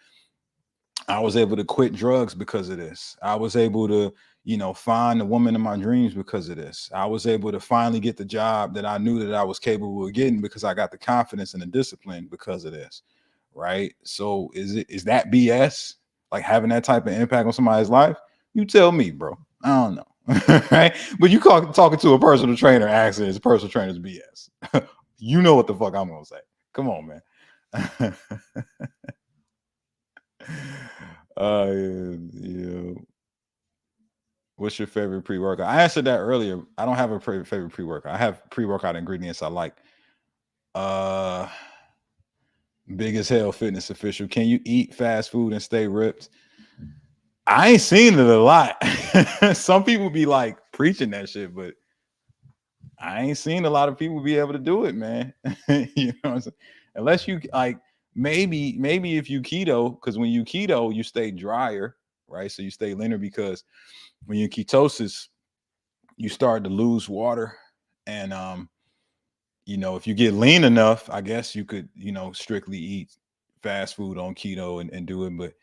I was able to quit drugs because of this. I was able to, find the woman of my dreams because of this. I was able to finally get the job that I knew that I was capable of getting because I got the confidence and the discipline because of this. Right. So is that BS? Like, having that type of impact on somebody's life? You tell me, bro. I don't know. Right. But you talking to a personal trainer asking is personal trainer's BS. You know what the fuck I'm gonna say. Come on, man. Yeah. What's your favorite pre-workout? I answered that earlier. I don't have a favorite pre-workout. I have pre-workout ingredients I like. Big as hell fitness official. Can you eat fast food and stay ripped? I ain't seen it a lot. Some people be like preaching that shit, but I ain't seen a lot of people be able to do it, man. You know what I'm saying? Unless you like, maybe if you keto, because when you keto, you stay drier, right? So you stay leaner, because when you're ketosis, you start to lose water. And if you get lean enough, I guess you could, strictly eat fast food on keto and do it. But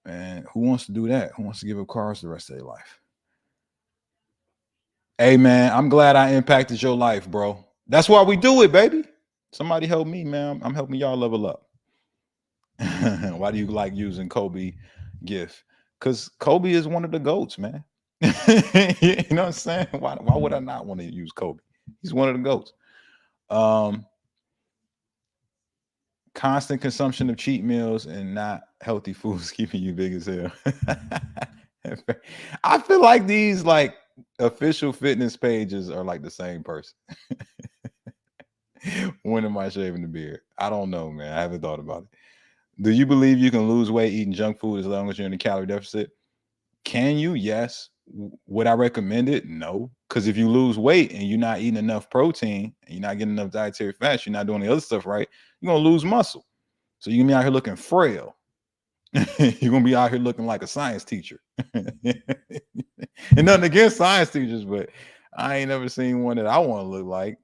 man, who wants to do that? Who wants to give up carbs the rest of their life? Hey, man, I'm glad I impacted your life, bro. That's why we do it, baby. Somebody help me, man. I'm helping y'all level up. Why do you like using Kobe GIF? Because Kobe is one of the GOATs, man. You know what I'm saying? Why would I not want to use Kobe? He's one of the GOATs. Constant consumption of cheat meals and not Healthy foods keeping you big as hell. I feel like these like official fitness pages are like the same person. When am I shaving the beard? I don't know, man. I haven't thought about it. Do you believe you can lose weight eating junk food as long as you're in a calorie deficit? Can you? Yes. Would I recommend it? No. Because if you lose weight and you're not eating enough protein and you're not getting enough dietary fats, you're not doing the other stuff right, you're going to lose muscle. So you're going to be out here looking frail. You're going to be out here looking like a science teacher. And nothing against science teachers, but I ain't never seen one that I want to look like.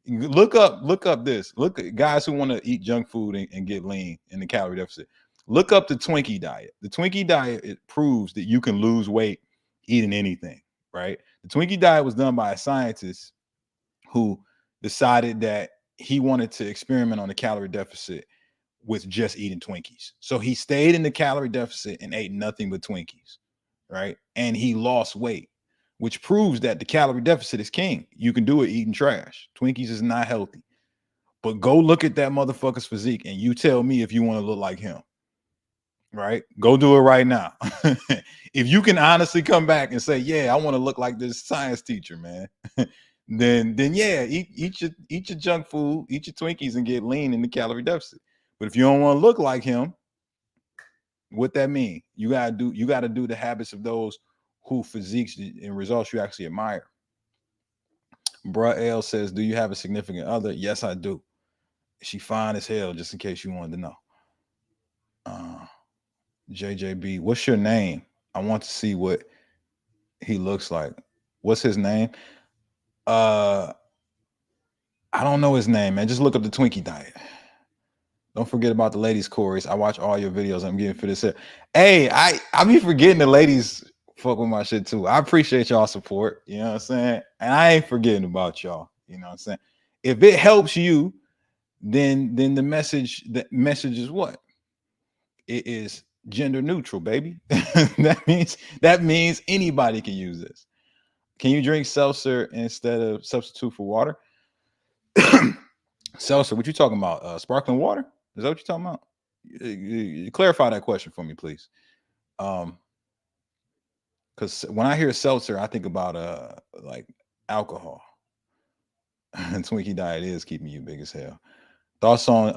Look up this. Look at guys who want to eat junk food and get lean in the calorie deficit. Look up the Twinkie diet. The Twinkie diet, it proves that you can lose weight eating anything, right? The Twinkie diet was done by a scientist who decided that he wanted to experiment on the calorie deficit with just eating Twinkies. So he stayed in the calorie deficit and ate nothing but Twinkies, right? And he lost weight, which proves that the calorie deficit is king. You can do it eating trash. Twinkies is not healthy. But go look at that motherfucker's physique and you tell me if you want to look like him. Right? Go do it right now. If you can honestly come back and say, yeah, I want to look like this science teacher, man, then yeah, eat your junk food, eat your Twinkies and get lean in the calorie deficit. But if you don't want to look like him, what that mean? You gotta do the habits of those who physiques and results you actually admire. Bruh L says, do you have a significant other? Yes, I do. She fine as hell, just in case you wanted to know. JJB, what's your name? I want to see what he looks like. What's his name? I don't know his name, man. Just look up the Twinkie diet. Don't forget about the ladies' chorus. I watch all your videos. I'm getting for this. Hey, I be forgetting the ladies fuck with my shit too. I appreciate y'all support. You know what I'm saying? And I ain't forgetting about y'all. You know what I'm saying? If it helps you, then the message is what? It is gender neutral, baby. that means anybody can use this. Can you drink seltzer instead of substitute for water? Seltzer, what you talking about? Sparkling water? Is that what you're talking about? You clarify that question for me, please. Because when I hear seltzer, I think about like alcohol. And Twinkie diet is keeping you big as hell. Thoughts on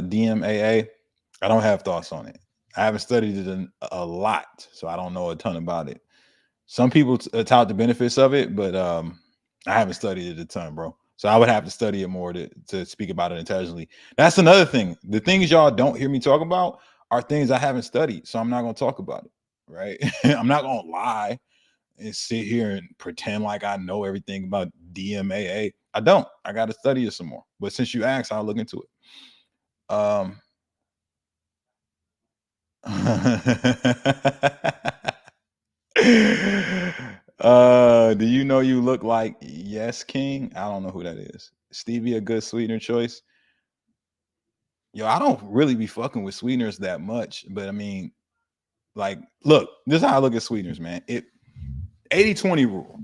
DMAA? I don't have thoughts on it. I haven't studied it a lot, so I don't know a ton about it. Some people tout the benefits of it, but I haven't studied it a ton, bro. So I would have to study it more to speak about it intelligently. That's another thing. The things y'all don't hear me talk about are things I haven't studied, so I'm not going to talk about it, right? I'm not going to lie and sit here and pretend like I know everything about DMAA. I don't. I got to study it some more. But since you asked, I'll look into it. Do you know you look like Yes King? I don't know who that is. Stevie, a good sweetener choice. Yo, I don't really be fucking with sweeteners that much, but I mean, like, look, this is how I look at sweeteners, man. 80-20 rule.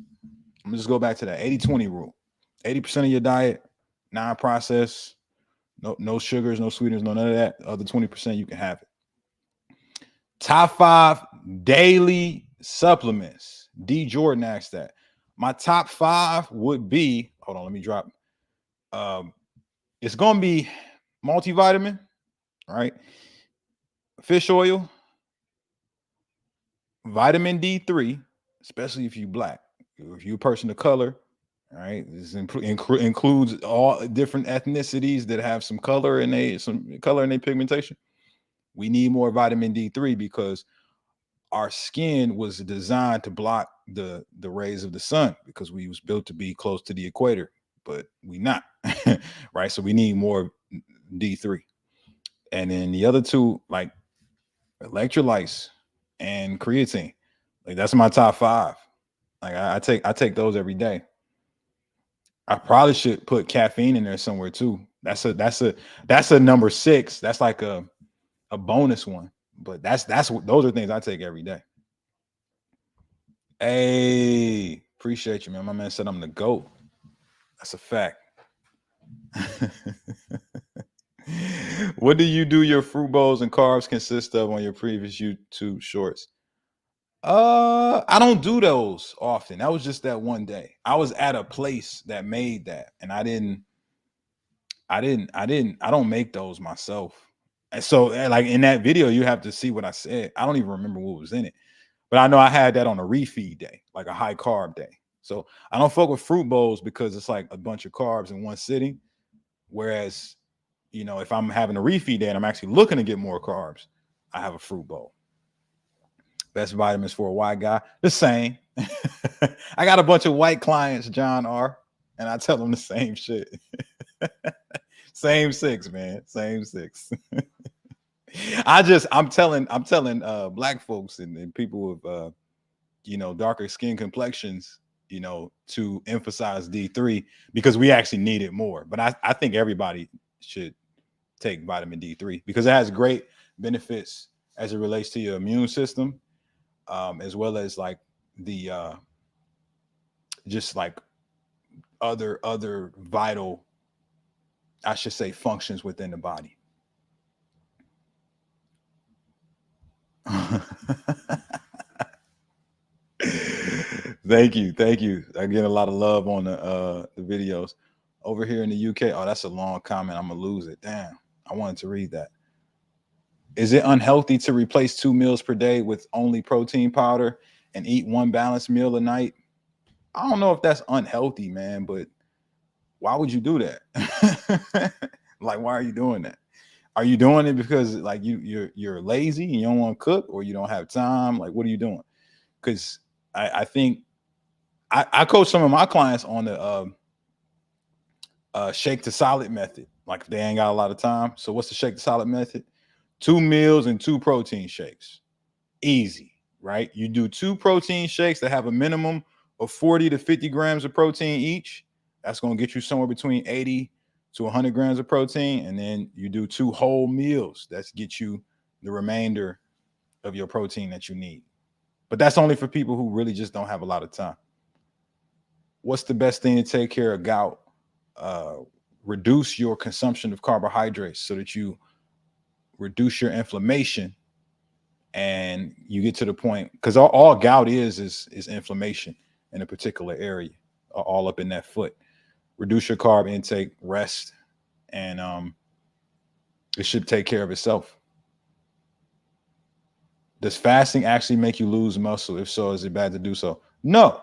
I'm gonna just go back to that 80-20 rule. 80% of your diet, non-processed, no sugars, no sweeteners, none of that. The other 20%, you can have it. Top 5 daily supplements. D. Jordan asked that. My top 5 would be, hold on, let me drop. It's going to be multivitamin, right? Fish oil, vitamin D3, especially if you black. If you're a person of color, all right, this includes all different ethnicities that have some color in their pigmentation. We need more vitamin D3 because our skin was designed to block the rays of the sun because we was built to be close to the equator, but we not, right? So we need more D3. And then the other two, like electrolytes and creatine, like that's my top 5. Like I take those every day. I probably should put caffeine in there somewhere too. That's a number 6. That's like a bonus one, but those are things I take every day. Hey, appreciate you, man. My man said I'm the GOAT. That's a fact. What do you do your fruit bowls and carbs consist of on your previous YouTube shorts? I don't do those often. That was just that one day. I was at a place that made that, and I don't make those myself. And so, like in that video, you have to see what I said. I don't even remember what was in it, but I know I had that on a refeed day, like a high carb day. So I don't fuck with fruit bowls because it's like a bunch of carbs in one sitting. Whereas, if I'm having a refeed day and I'm actually looking to get more carbs, I have a fruit bowl. Best vitamins for a white guy, the same. I got a bunch of white clients, John R., and I tell them the same shit. Same six, man. Same six. I'm telling black folks and people with darker skin complexions, to emphasize D3 because we actually need it more. But I think everybody should take vitamin D3 because it has great benefits as it relates to your immune system, as well as like the just like other vital, I should say, functions within the body. Thank you. I get a lot of love on the videos over here in the UK. Oh, that's a long comment. I'm gonna lose it. Damn, I wanted to read that. Is it unhealthy to replace 2 meals per day with only protein powder and eat one balanced meal a night? I don't know if that's unhealthy, man, but why would you do that? Like, why are you doing that? Are you doing it because like you're lazy and you don't want to cook, or you don't have time? Like, what are you doing? Because I think I coach some of my clients on the shake to solid method. Like if they ain't got a lot of time. So what's the shake to solid method? 2 meals and 2 protein shakes. Easy, right? You do 2 protein shakes that have a minimum of 40 to 50 grams of protein each. That's going to get you somewhere between 80 to 100 grams of protein. And then you do 2 whole meals. That's get you the remainder of your protein that you need. But that's only for people who really just don't have a lot of time. What's the best thing to take care of gout? Reduce your consumption of carbohydrates so that you reduce your inflammation and you get to the point, because all gout is inflammation in a particular area, all up in that foot. Reduce your carb intake, rest, and it should take care of itself. Does fasting actually make you lose muscle? If so, is it bad to do so? No.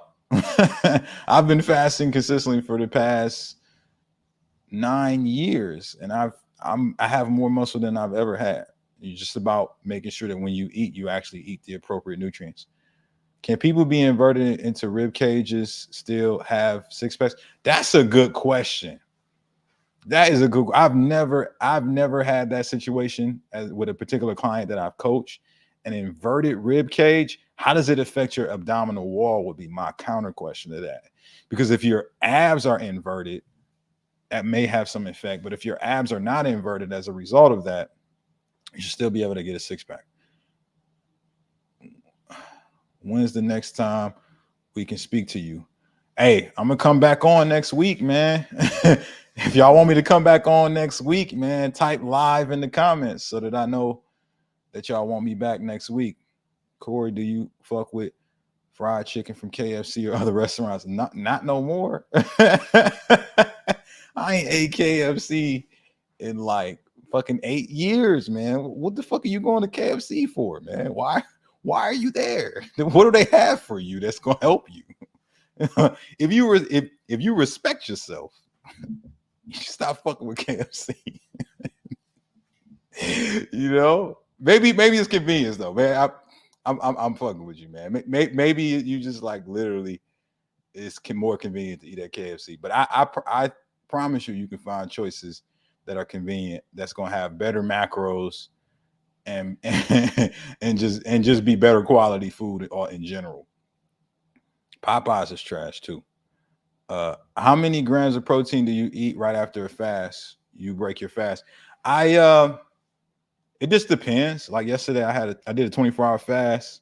I've been fasting consistently for the past 9 years, and I have more muscle than I've ever had. It's just about making sure that when you eat, you actually eat the appropriate nutrients. Can people be inverted into rib cages still have six packs? That's a good question. That is a good. I've never had that situation with a particular client that I've coached. An inverted rib cage, how does it affect your abdominal wall would be my counter question to that. Because if your abs are inverted, that may have some effect. But if your abs are not inverted as a result of that, you should still be able to get a 6-pack. When's the next time we can speak to you? Hey, I'm gonna come back on next week, man. If y'all want me to come back on next week, man, type live in the comments so that I know that y'all want me back next week. Corey, do you fuck with fried chicken from KFC or other restaurants? Not no more. I ain't ate KFC in like fucking 8 years, man. What the fuck are you going to KFC for, man? Why are you there? What do they have for you that's gonna help you? If you respect yourself, you stop fucking with KFC. Maybe it's convenience though, man. I'm fucking with you, man. Maybe you just like literally it's more convenient to eat at KFC, but I promise you can find choices that are convenient that's gonna have better macros and just be better quality food in general. Popeyes is trash too. How many grams of protein do you eat right after a fast? You break your fast. It just depends. Like yesterday, I did a 24-hour fast.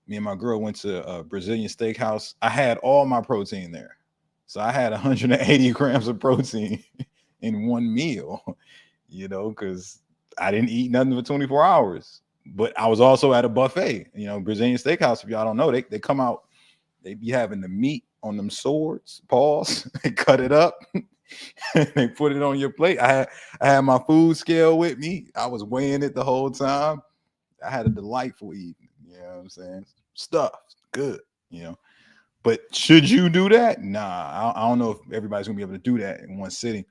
Me and my girl went to a Brazilian steakhouse. I had all my protein there. So I had 180 grams of protein in one meal. you know, because I didn't eat nothing for 24 hours. But I was also at a buffet, you know, Brazilian steakhouse. If y'all don't know, they come out, they be having the meat on them swords, pause, they cut it up, they put it on your plate. I had my food scale with me. I was weighing it the whole time. I had a delightful evening. You know what I'm saying? Stuff good, you know. But should you do that? Nah, I don't know if everybody's gonna be able to do that in one sitting.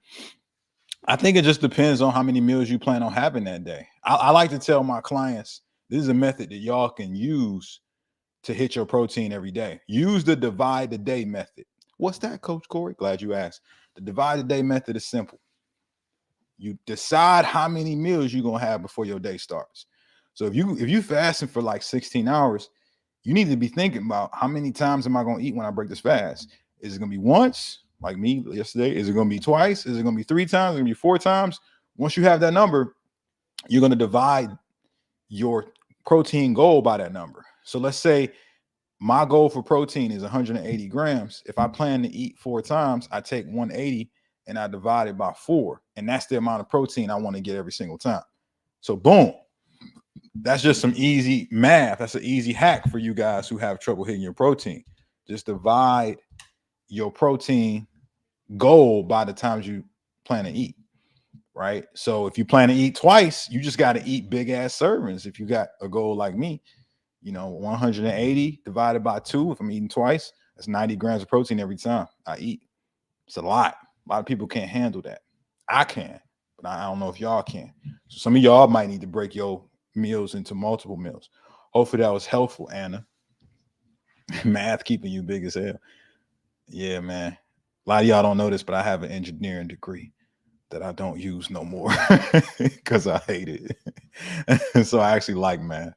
I think it just depends on how many meals you plan on having that day. I like to tell my clients this is a method that y'all can use to hit your protein every day. Use the divide the day method. What's that, Coach Corey? Glad you asked. The divide the day method is simple. You decide how many meals you're gonna have before your day starts. So if you fasting for like 16 hours, you need to be thinking about how many times am I gonna eat when I break this fast? Is it gonna be once, like me yesterday? Is it gonna be twice? Is it gonna be 3 times? Is it gonna be 4 times? Once you have that number, you're gonna divide your protein goal by that number. So let's say my goal for protein is 180 grams. If I plan to eat 4 times, I take 180 and I divide it by 4. And that's the amount of protein I want to get every single time. So boom, that's just some easy math. That's an easy hack for you guys who have trouble hitting your protein. Just divide your protein goal by the times you plan to eat, right? So if you plan to eat twice, you just got to eat big ass servings. If you got a goal like me, you know, 180 divided by 2, if I'm eating twice, that's 90 grams of protein every time I eat. It's a lot. A lot of people can't handle that. I can, but I don't know if y'all can. So some of y'all might need to break your meals into multiple meals. Hopefully that was helpful, Anna. Math keeping you big as hell. Yeah, man. A lot of y'all don't know this, but I have an engineering degree that I don't use no more because I hate it. So I actually like math.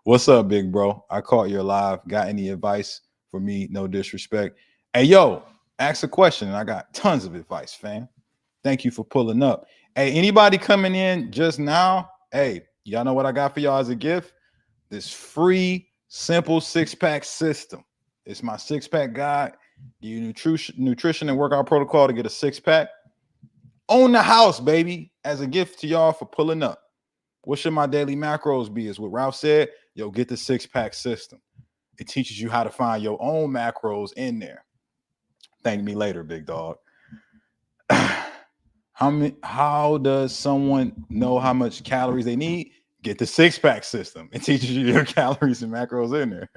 What's up, big bro? I caught you live. Got any advice for me? No disrespect. Hey, yo, ask a question. I got tons of advice, fam. Thank you for pulling up. Hey, anybody coming in just now? Hey, y'all know what I got for y'all as a gift? This free, simple 6-pack system. It's my 6-pack guide. Give you nutrition and workout protocol to get a 6-pack. Own the house, baby, as a gift to y'all for pulling up. What should my daily macros be? Is what Ralph said. Yo, get the 6-pack system. It teaches you how to find your own macros in there. Thank me later, big dog. How does someone know how much calories they need? Get the 6-pack system. It teaches you your calories and macros in there.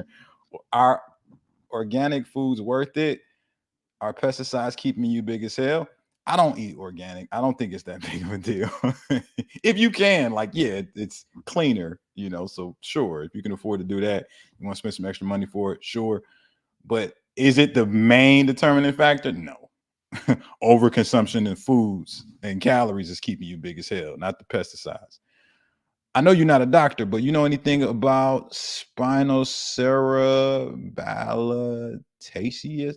Are organic foods worth it? Are pesticides keeping you big as hell? I don't eat organic. I don't think it's that big of a deal. If you can, like, yeah, it's cleaner, you know, so sure, if you can afford to do that, you want to spend some extra money for it, sure. But is it the main determining factor? No. Overconsumption in foods and calories is keeping you big as hell, not the pesticides. I know you're not a doctor, but you know anything about spinocerebellar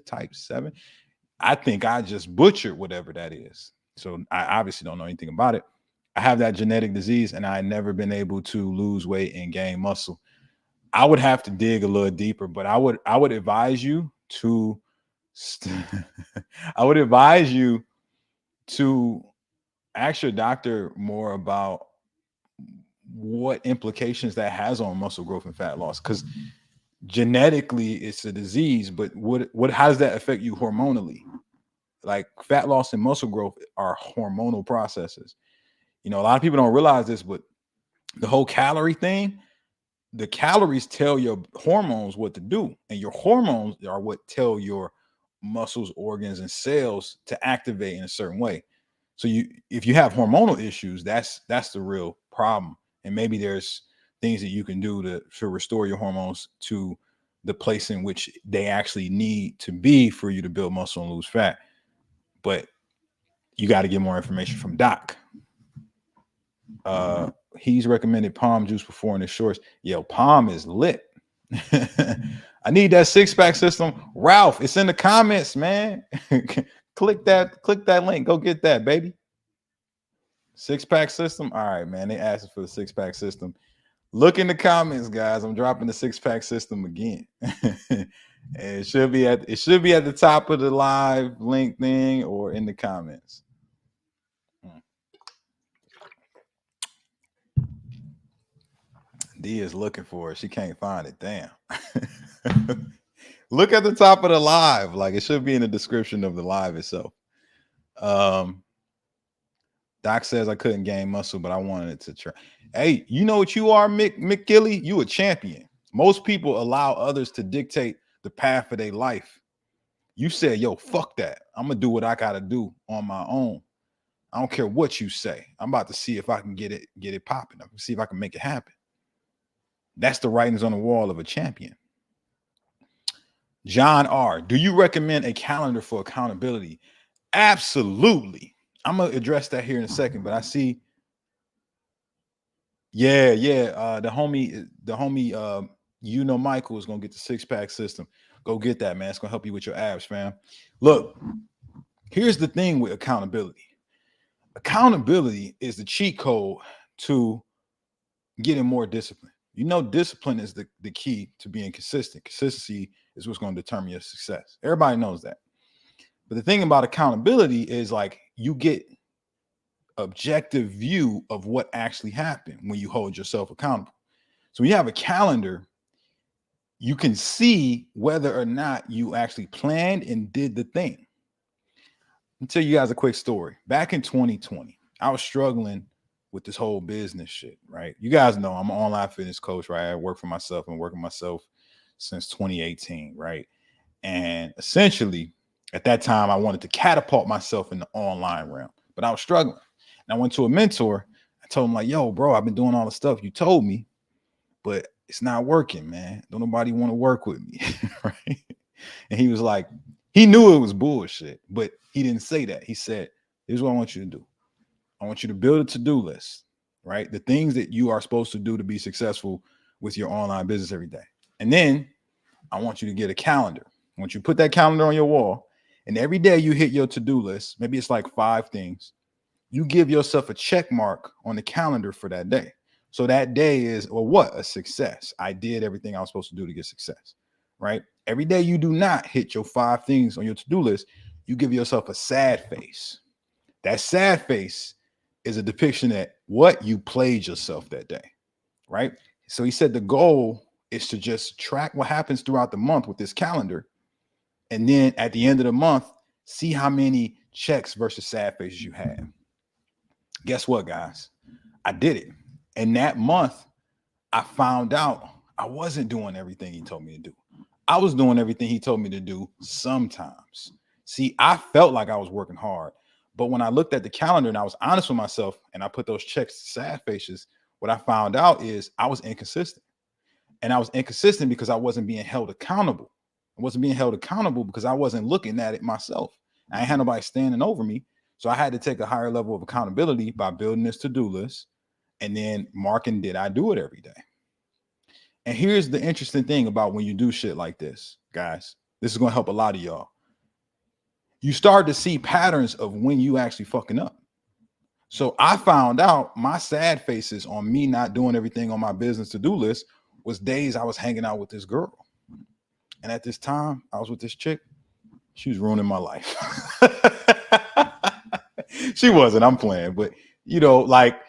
type 7? I think I just butchered whatever that is. So I obviously don't know anything about it. I have that genetic disease and I've never been able to lose weight and gain muscle. I would have to dig a little deeper, but I would advise you to I would advise you to ask your doctor more about what implications that has on muscle growth and fat loss, because genetically it's a disease, but how does that affect you hormonally? Like fat loss and muscle growth are hormonal processes. You know, a lot of people don't realize this, but the whole calorie thing, the calories tell your hormones what to do, and your hormones are what tell your muscles, organs, and cells to activate in a certain way. So if you have hormonal issues, that's the real problem. And maybe there's things that you can do to restore your hormones to the place in which they actually need to be for you to build muscle and lose fat. But you got to get more information from Doc. He's recommended palm juice before in his shorts. Yo, palm is lit. I need that 6-pack system. Ralph, it's in the comments, man. click that link. Go get that, baby. 6-pack system. All right, man. They asked for the 6-pack system. Look in the comments, guys. I'm dropping the 6-pack system again. And it should be at the top of the live link thing or in the comments. D is looking for it. She can't find it. Damn. Look at the top of the live. Like it should be in the description of the live itself. Doc says I couldn't gain muscle, but I wanted it to try. Hey, you know what you are, Mick Gilly? You a champion. Most people allow others to dictate the path of their life. You said, yo, fuck that. I'm gonna do what I gotta do on my own. I don't care what you say. I'm about to see if I can get it popping. I'm gonna see if I can make it happen. That's the writings on the wall of a champion. John R. Do you recommend a calendar for accountability? Absolutely. I'm gonna address that here in a second, but I see. Yeah. The homie, Michael is gonna get the 6-pack system. Go get that, man. It's gonna help you with your abs, fam. Look, here's the thing with accountability. Accountability is the cheat code to getting more discipline. You know, discipline is the key to being consistent. Consistency is what's going to determine your success. Everybody knows that. But the thing about accountability is like you get objective view of what actually happened when you hold yourself accountable. So when you have a calendar, you can see whether or not you actually planned and did the thing. I'll tell you guys a quick story. Back in 2020, I was struggling with this whole business shit, right? You guys know I'm an online fitness coach, right? I work for myself and working myself since 2018, right? And essentially, at that time, I wanted to catapult myself in the online realm, but I was struggling. And I went to a mentor. I told him like, yo, bro, I've been doing all the stuff you told me, but it's not working, man. Don't nobody want to work with me, right? And he was like, he knew it was bullshit, but he didn't say that. He said, here's what I want you to do. I want you to build a to-do list, right? The things that you are supposed to do to be successful with your online business every day. And then I want you to get a calendar. I want you to put that calendar on your wall. And every day you hit your to-do list, maybe it's like 5 things. You give yourself a check mark on the calendar for that day. So that day is, well, what? A success. I did everything I was supposed to do to get success, right? Every day you do not hit your 5 things on your to-do list, you give yourself a sad face. That sad face is a depiction that what you played yourself that day, right? So he said the goal is to just track what happens throughout the month with this calendar. And then at the end of the month, see how many checks versus sad faces you have. Guess what, guys? I did it. And that month, I found out I wasn't doing everything he told me to do. I was doing everything he told me to do sometimes. See, I felt like I was working hard. But when I looked at the calendar and I was honest with myself and I put those checks to sad faces, what I found out is I was inconsistent. And I was inconsistent because I wasn't being held accountable. I wasn't being held accountable because I wasn't looking at it myself. I ain't had nobody standing over me. So I had to take a higher level of accountability by building this to-do list and then marking, did I do it every day? And here's the interesting thing about when you do shit like this, guys. This is going to help a lot of y'all. You start to see patterns of when you actually fucking up. So I found out my sad faces on me not doing everything on my business to-do list was days I was hanging out with this girl. And at this time, I was with this chick. She was ruining my life. She wasn't, I'm playing. But, you know, like,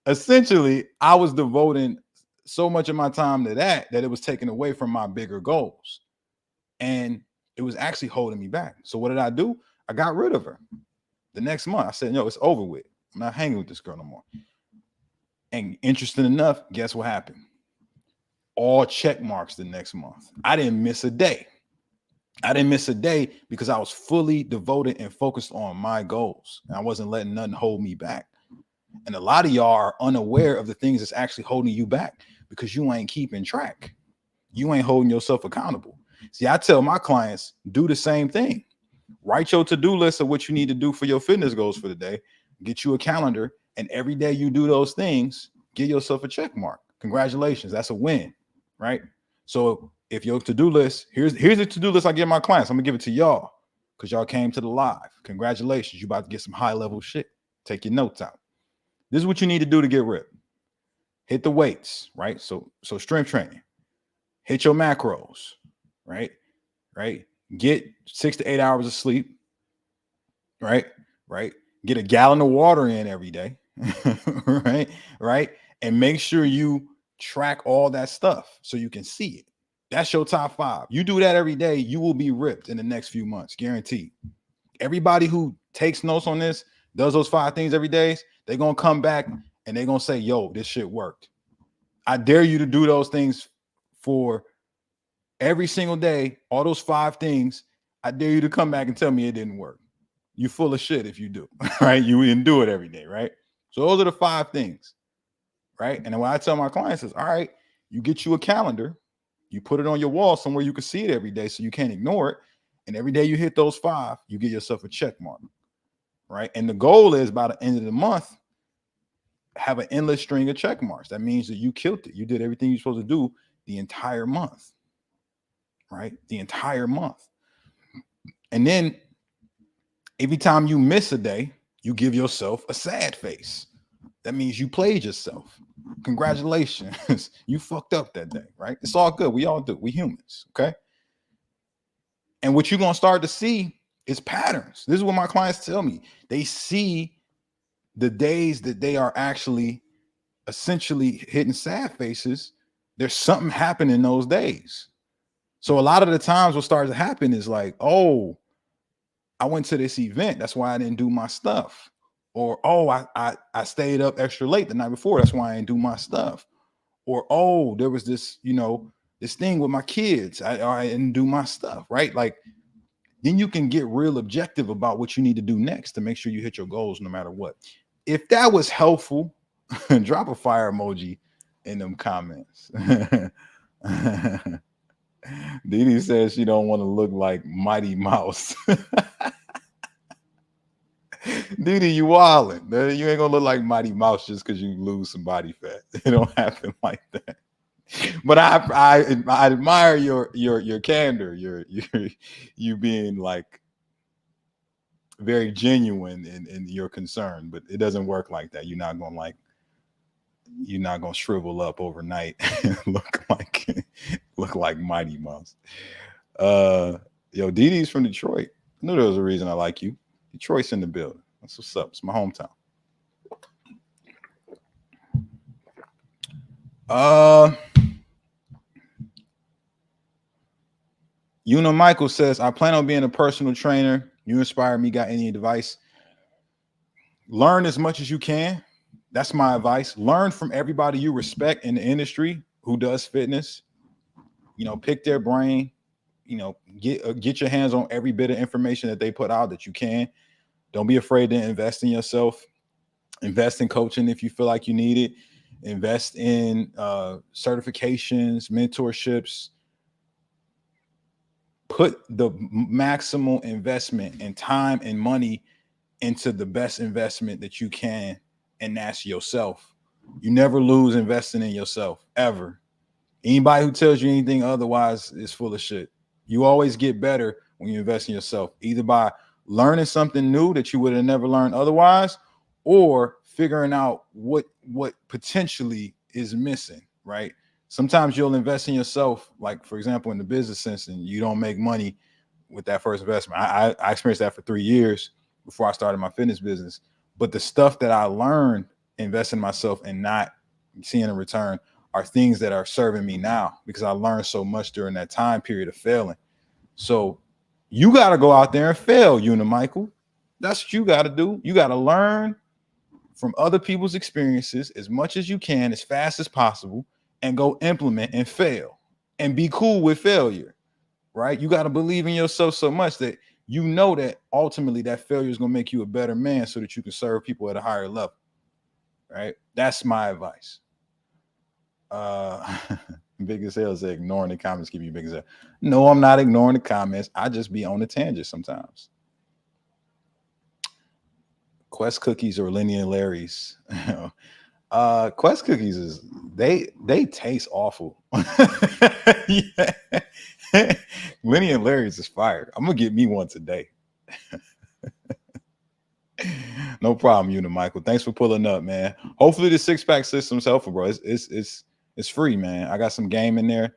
essentially, I was devoting so much of my time to that it was taken away from my bigger goals. And it was actually holding me back. So what did I do? I got rid of her. The next month, I said, no, it's over with. I'm not hanging with this girl no more. And interesting enough, guess what happened? All check marks the next month. I didn't miss a day. I didn't miss a day because I was fully devoted and focused on my goals. And I wasn't letting nothing hold me back. And a lot of y'all are unaware of the things that's actually holding you back because you ain't keeping track. You ain't holding yourself accountable. See, I tell my clients, do the same thing. Write your to-do list of what you need to do for your fitness goals for the day. Get you a calendar. And every day you do those things, give yourself a check mark. Congratulations. That's a win, right? So if your to-do list, here's the to-do list I give my clients. I'm going to give it to y'all because y'all came to the live. Congratulations. You about to get some high-level shit. Take your notes out. This is what you need to do to get ripped. Hit the weights, right? So strength training. Hit your macros, right? Get 6 to 8 hours of sleep, right? Get a gallon of water in every day, right? And make sure you track all that stuff so you can see it. That's your top 5. You do that every day, you will be ripped in the next few months, guaranteed. Everybody who takes notes on this, does those 5 things every day, they're going to come back and they're going to say, yo, this shit worked. I dare you to do those things for every single day, all those 5 things. I dare you to come back and tell me it didn't work. You full of shit if you do, right? You didn't do it every day, right? So those are the 5 things, right? And then when I tell my clients is, all right, you get you a calendar, you put it on your wall somewhere you can see it every day so you can't ignore it. And every day you hit those 5, you get yourself a check mark, right? And the goal is by the end of the month, have an endless string of check marks. That means that you killed it. You did everything you're supposed to do the entire month, right? The entire month. And then every time you miss a day, you give yourself a sad face. That means you played yourself. Congratulations. You fucked up that day, right? It's all good. We all do. We humans, okay? And what you're going to start to see is patterns. This is what my clients tell me. They see the days that they are actually essentially hitting sad faces. There's something happening those days. So a lot of the times what starts to happen is like, oh, I went to this event. That's why I didn't do my stuff. Or, oh, I stayed up extra late the night before. That's why I didn't do my stuff. Or, oh, there was this, this thing with my kids. I didn't do my stuff, right? Like, then you can get real objective about what you need to do next to make sure you hit your goals no matter what. If that was helpful, drop a fire emoji in them comments. Didi says she don't want to look like Mighty Mouse. Didi, you wildin'. You ain't gonna look like Mighty Mouse just because you lose some body fat. It don't happen like that. But I admire your candor, you being like very genuine in your concern, but it doesn't work like that. You're not gonna shrivel up overnight and look like Mighty Mouse. Yo, Didi's from Detroit. I knew there was a reason I like you. Detroit's in the building. That's what's up. It's my hometown. Michael says, I plan on being a personal trainer. You inspire me. Got any advice? Learn as much as you can. That's my advice. Learn from everybody you respect in the industry who does fitness. Pick their brain. Get your hands on every bit of information that they put out that you can. Don't be afraid to invest in yourself. Invest in coaching if you feel like you need it. Invest in certifications, mentorships. Put the maximal investment in time and money into the best investment that you can, and that's yourself. You never lose investing in yourself, ever. Anybody who tells you anything otherwise is full of shit. You always get better when you invest in yourself, either by learning something new that you would have never learned otherwise, or figuring out what potentially is missing, right? Sometimes you'll invest in yourself, like, for example, in the business sense, and you don't make money with that first investment. I experienced that for 3 years before I started my fitness business. But the stuff that I learned investing in myself and not seeing a return are things that are serving me now, because I learned so much during that time period of failing. So you got to go out there and fail, Michael. That's what you got to do. You got to learn from other people's experiences as much as you can, as fast as possible, and go implement and fail and be cool with failure, right? You got to believe in yourself so much that you know that ultimately that failure is going to make you a better man so that you can serve people at a higher level, right? That's my advice. Big as hell said ignoring the comments keep you big as hell. No, I'm not ignoring the comments. I just be on the tangent sometimes. Quest cookies or Lenny and Larry's? Quest cookies is they taste awful. Yeah. Lenny and Larry's is fire. I'm gonna get me one today. No problem, Michael. Thanks for pulling up, man. Hopefully the 6-pack system's helpful, bro. It's free, man. I got some game in there,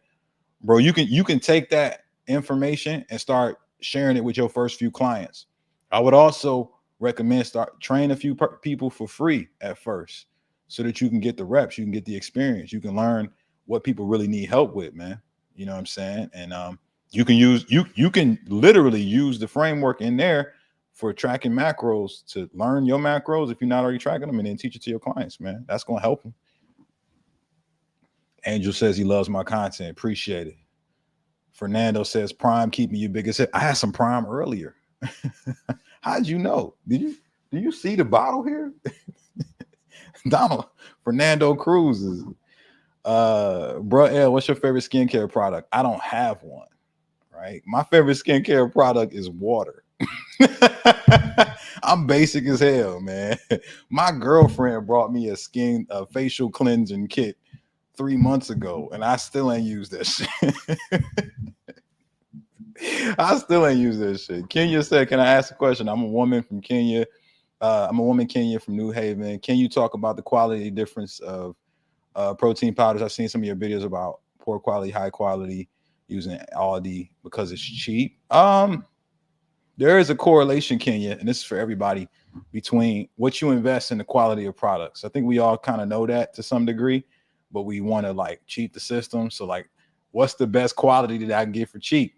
bro. You can take that information and start sharing it with your first few clients. I would also recommend start train a few people for free at first, so that you can get the reps, you can get the experience, you can learn what people really need help with, man. You know what I'm saying? And you can use you can literally use the framework in there for tracking macros to learn your macros if you're not already tracking them, and then teach it to your clients, man. That's gonna help them. Angel says he loves my content. Appreciate it. Fernando says Prime keeping you biggest hit. I had some Prime earlier. How'd you know? Do you see the bottle here? Donald Fernando Cruz is bro L, what's your favorite skincare product? I don't have one, right? My favorite skincare product is water. I'm basic as hell, man. My girlfriend brought me a facial cleansing kit 3 months ago, and I still ain't used that shit. I still ain't used that shit. Kenya said, "Can I ask a question? I'm a woman from Kenya. I'm a woman Kenya from New Haven. Can you talk about the quality difference of protein powders? I've seen some of your videos about poor quality, high quality, using Aldi because it's cheap. There is a correlation, Kenya, and this is for everybody, between what you invest in the quality of products. I think we all kind of know that to some degree, but we want to like cheat the system. So like, what's the best quality that I can get for cheap?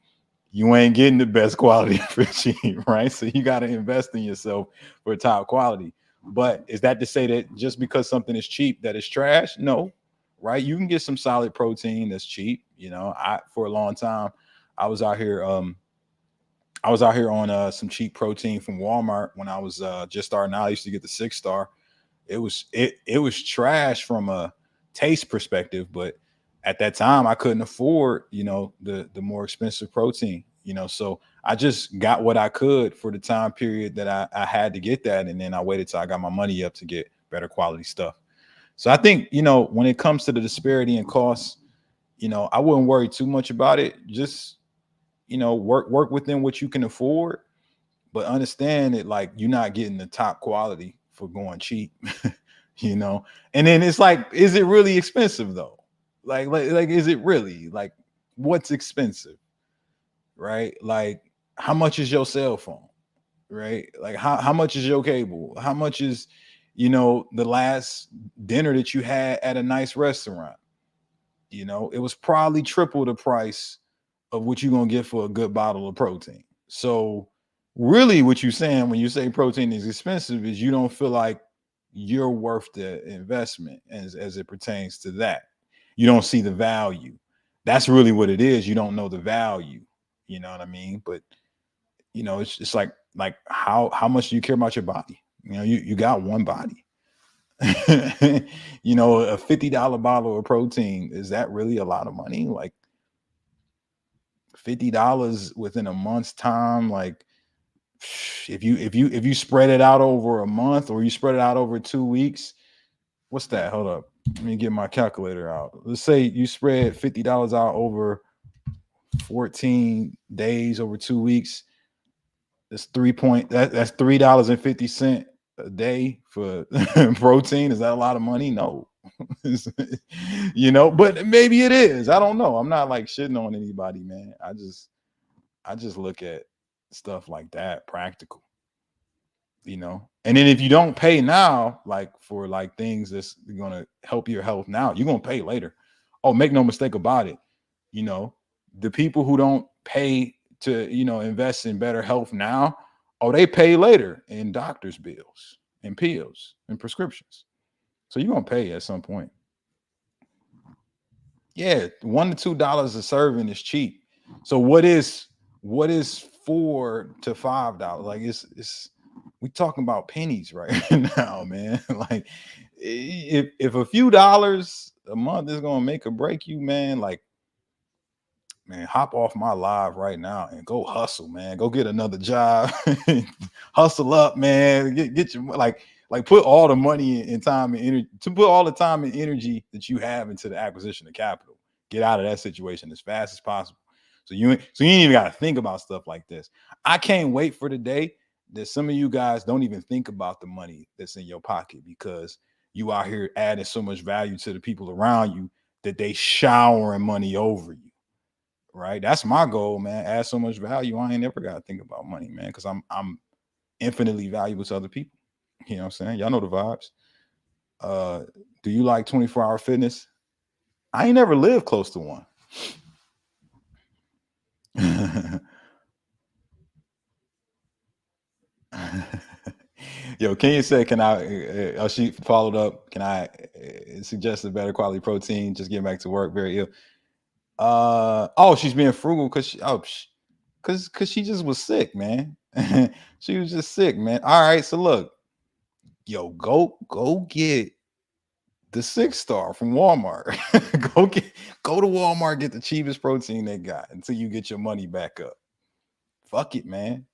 You ain't getting the best quality for cheap, right? So you got to invest in yourself for top quality. But is that to say that just because something is cheap that it's trash? No, right? You can get some solid protein that's cheap. You know, for a long time, I was out here on some cheap protein from Walmart when I was just starting out. I used to get the 6-star. It was trash from a taste perspective, but at that time I couldn't afford, the more expensive protein, so I just got what I could for the time period that I had to get that. And then I waited till I got my money up to get better quality stuff. So I think, when it comes to the disparity in costs, I wouldn't worry too much about it. Just, work within what you can afford, but understand that like you're not getting the top quality for going cheap, and then it's like, is it really expensive though? Like, is it really like what's expensive? Right? Like, how much is your cell phone? Right? Like, how much is your cable? How much is, the last dinner that you had at a nice restaurant? It was probably triple the price of what you're gonna get for a good bottle of protein. So really what you're saying when you say protein is expensive is you don't feel like you're worth the investment as it pertains to that. You don't see the value. That's really what it is. You don't know the value. You know what I mean? But it's like how much do you care about your body? You got one body. A $50 bottle of protein, is that really a lot of money? Like $50 within a month's time, like if you spread it out over a month or you spread it out over 2 weeks, what's that? Hold up. Let me get my calculator out. Let's say you spread $50 out over 14 days over 2 weeks. That's that's $3.50 a day for protein. Is that a lot of money? No. But maybe it is. I don't know. I'm not like shitting on anybody, man. I just look at stuff like that, practical. And then if you don't pay now, like for like things that's gonna help your health now, you're gonna pay later. Oh, make no mistake about it. The people who don't pay to invest in better health now, oh, they pay later in doctor's bills and pills and prescriptions. So you're gonna pay at some point. Yeah, $1 to $2 a serving is cheap. So what is $4 to $5? Like it's we talking about pennies right now, man. Like if a few dollars a month is gonna make or break you, man, like, man, hop off my live right now and go hustle, man. Go get another job, hustle up, man. Get your like put all the money and time and energy to put all the time and energy that you have into the acquisition of capital. Get out of that situation as fast as possible. So you ain't even got to think about stuff like this. I can't wait for the day that some of you guys don't even think about the money that's in your pocket because you out here adding so much value to the people around you that they showering money over you. Right? That's my goal, man. Add so much value. I ain't never got to think about money, man, because I'm infinitely valuable to other people. You know what I'm saying? Y'all know the vibes. Do you like 24-hour fitness? I ain't never lived close to one. Yo, Kenya said, can I, she followed up, can I suggest a better quality protein? Just getting back to work, very ill. Oh, she's being frugal because she just was sick, man. She was just sick, man. All right, so look, yo, go get the 6-star from Walmart. go to Walmart, get the cheapest protein they got until you get your money back up. Fuck it, man.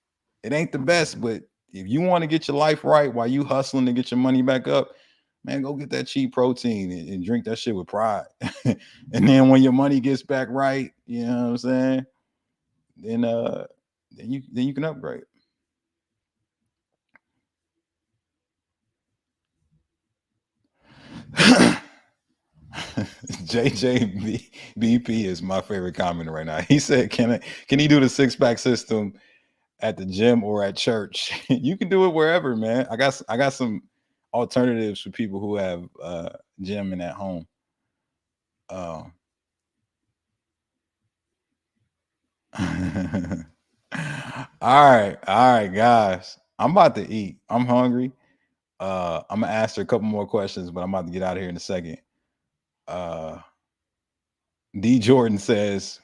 It ain't the best, but if you want to get your life right while you hustling to get your money back up, man, go get that cheap protein and drink that shit with pride. And then when your money gets back right, you know what I'm saying? Then you can upgrade. JJBP is my favorite commenter right now. He said, can he do the 6-pack system at the gym or at church? You can do it wherever, man. I got some alternatives for people who have gym and at home. All right, guys. I'm about to eat. I'm hungry. I'm gonna ask her a couple more questions, but I'm about to get out of here in a second. D Jordan says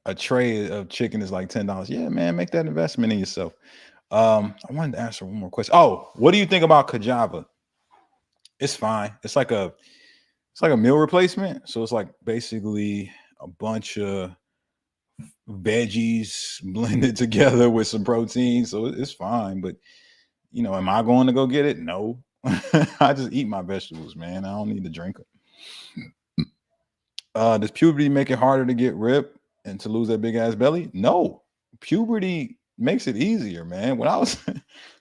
a tray of chicken is like $10. Yeah, man, make that investment in yourself. I wanted to answer one more question. Oh, what do you think about Kajava? It's fine. It's like a meal replacement. So it's like basically a bunch of veggies blended together with some protein. So it's fine. But am I going to go get it? No. I just eat my vegetables, man. I don't need to drink them. Does puberty make it harder to get ripped and to lose that big ass belly? No. Puberty makes it easier, man. When I was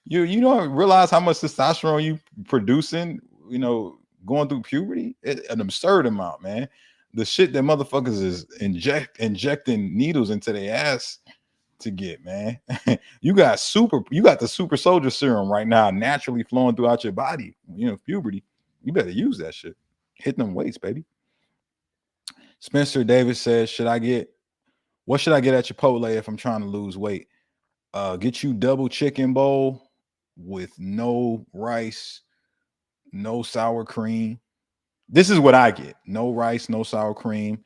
you don't realize how much testosterone you producing, going through puberty. An absurd amount, man. The shit that motherfuckers is injecting needles into their ass to get, man. You got the super soldier serum right now naturally flowing throughout your body. Puberty. You better use that shit. Hit them weights, baby. Spencer Davis says, what should I get at Chipotle if I'm trying to lose weight? Get you double chicken bowl with no rice, no sour cream. This is what I get. No rice, no sour cream,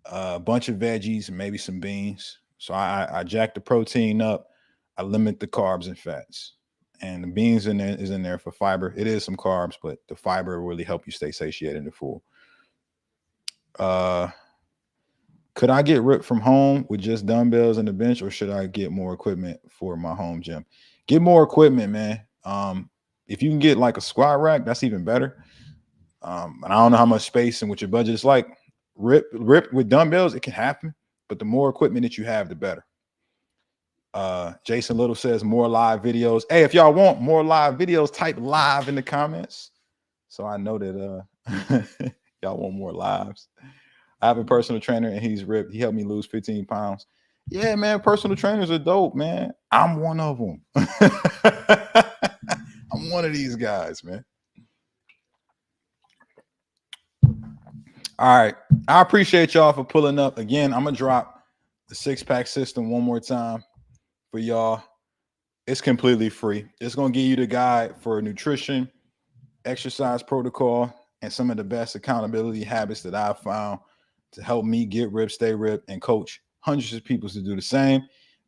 a bunch of veggies, and maybe some beans. So I jack the protein up. I limit the carbs and fats. And the beans is in there for fiber. It is some carbs, but the fiber will really help you stay satiated and full. Could I get ripped from home with just dumbbells and the bench, or should I get more equipment for my home gym? Get more equipment, man. If you can get like a squat rack, that's even better. And I don't know how much space and what your budget is like. Rip with dumbbells, it can happen, but the more equipment that you have, the better. Jason Little says more live videos. Hey, if y'all want more live videos, type live in the comments, so I know that y'all want more lives. I have a personal trainer and he's ripped. He helped me lose 15 pounds. Yeah, man, personal trainers are dope, man. I'm one of them. I'm one of these guys, man. All right. I appreciate y'all for pulling up. Again, I'm going to drop the 6-pack system one more time for y'all. It's completely free. It's going to give you the guide for nutrition, exercise protocol, and some of the best accountability habits that I've found to help me get ripped, stay ripped, and coach hundreds of people to do the same.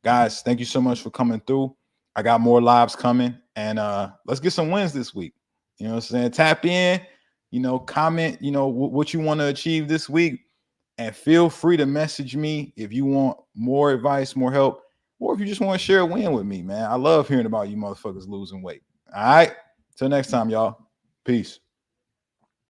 Guys, thank you so much for coming through. I got more lives coming, and let's get some wins this week. You know what I'm saying? Tap in, comment, what you want to achieve this week, and feel free to message me if you want more advice, more help, or if you just want to share a win with me, man. I love hearing about you motherfuckers losing weight. All right. Till next time, y'all. Peace.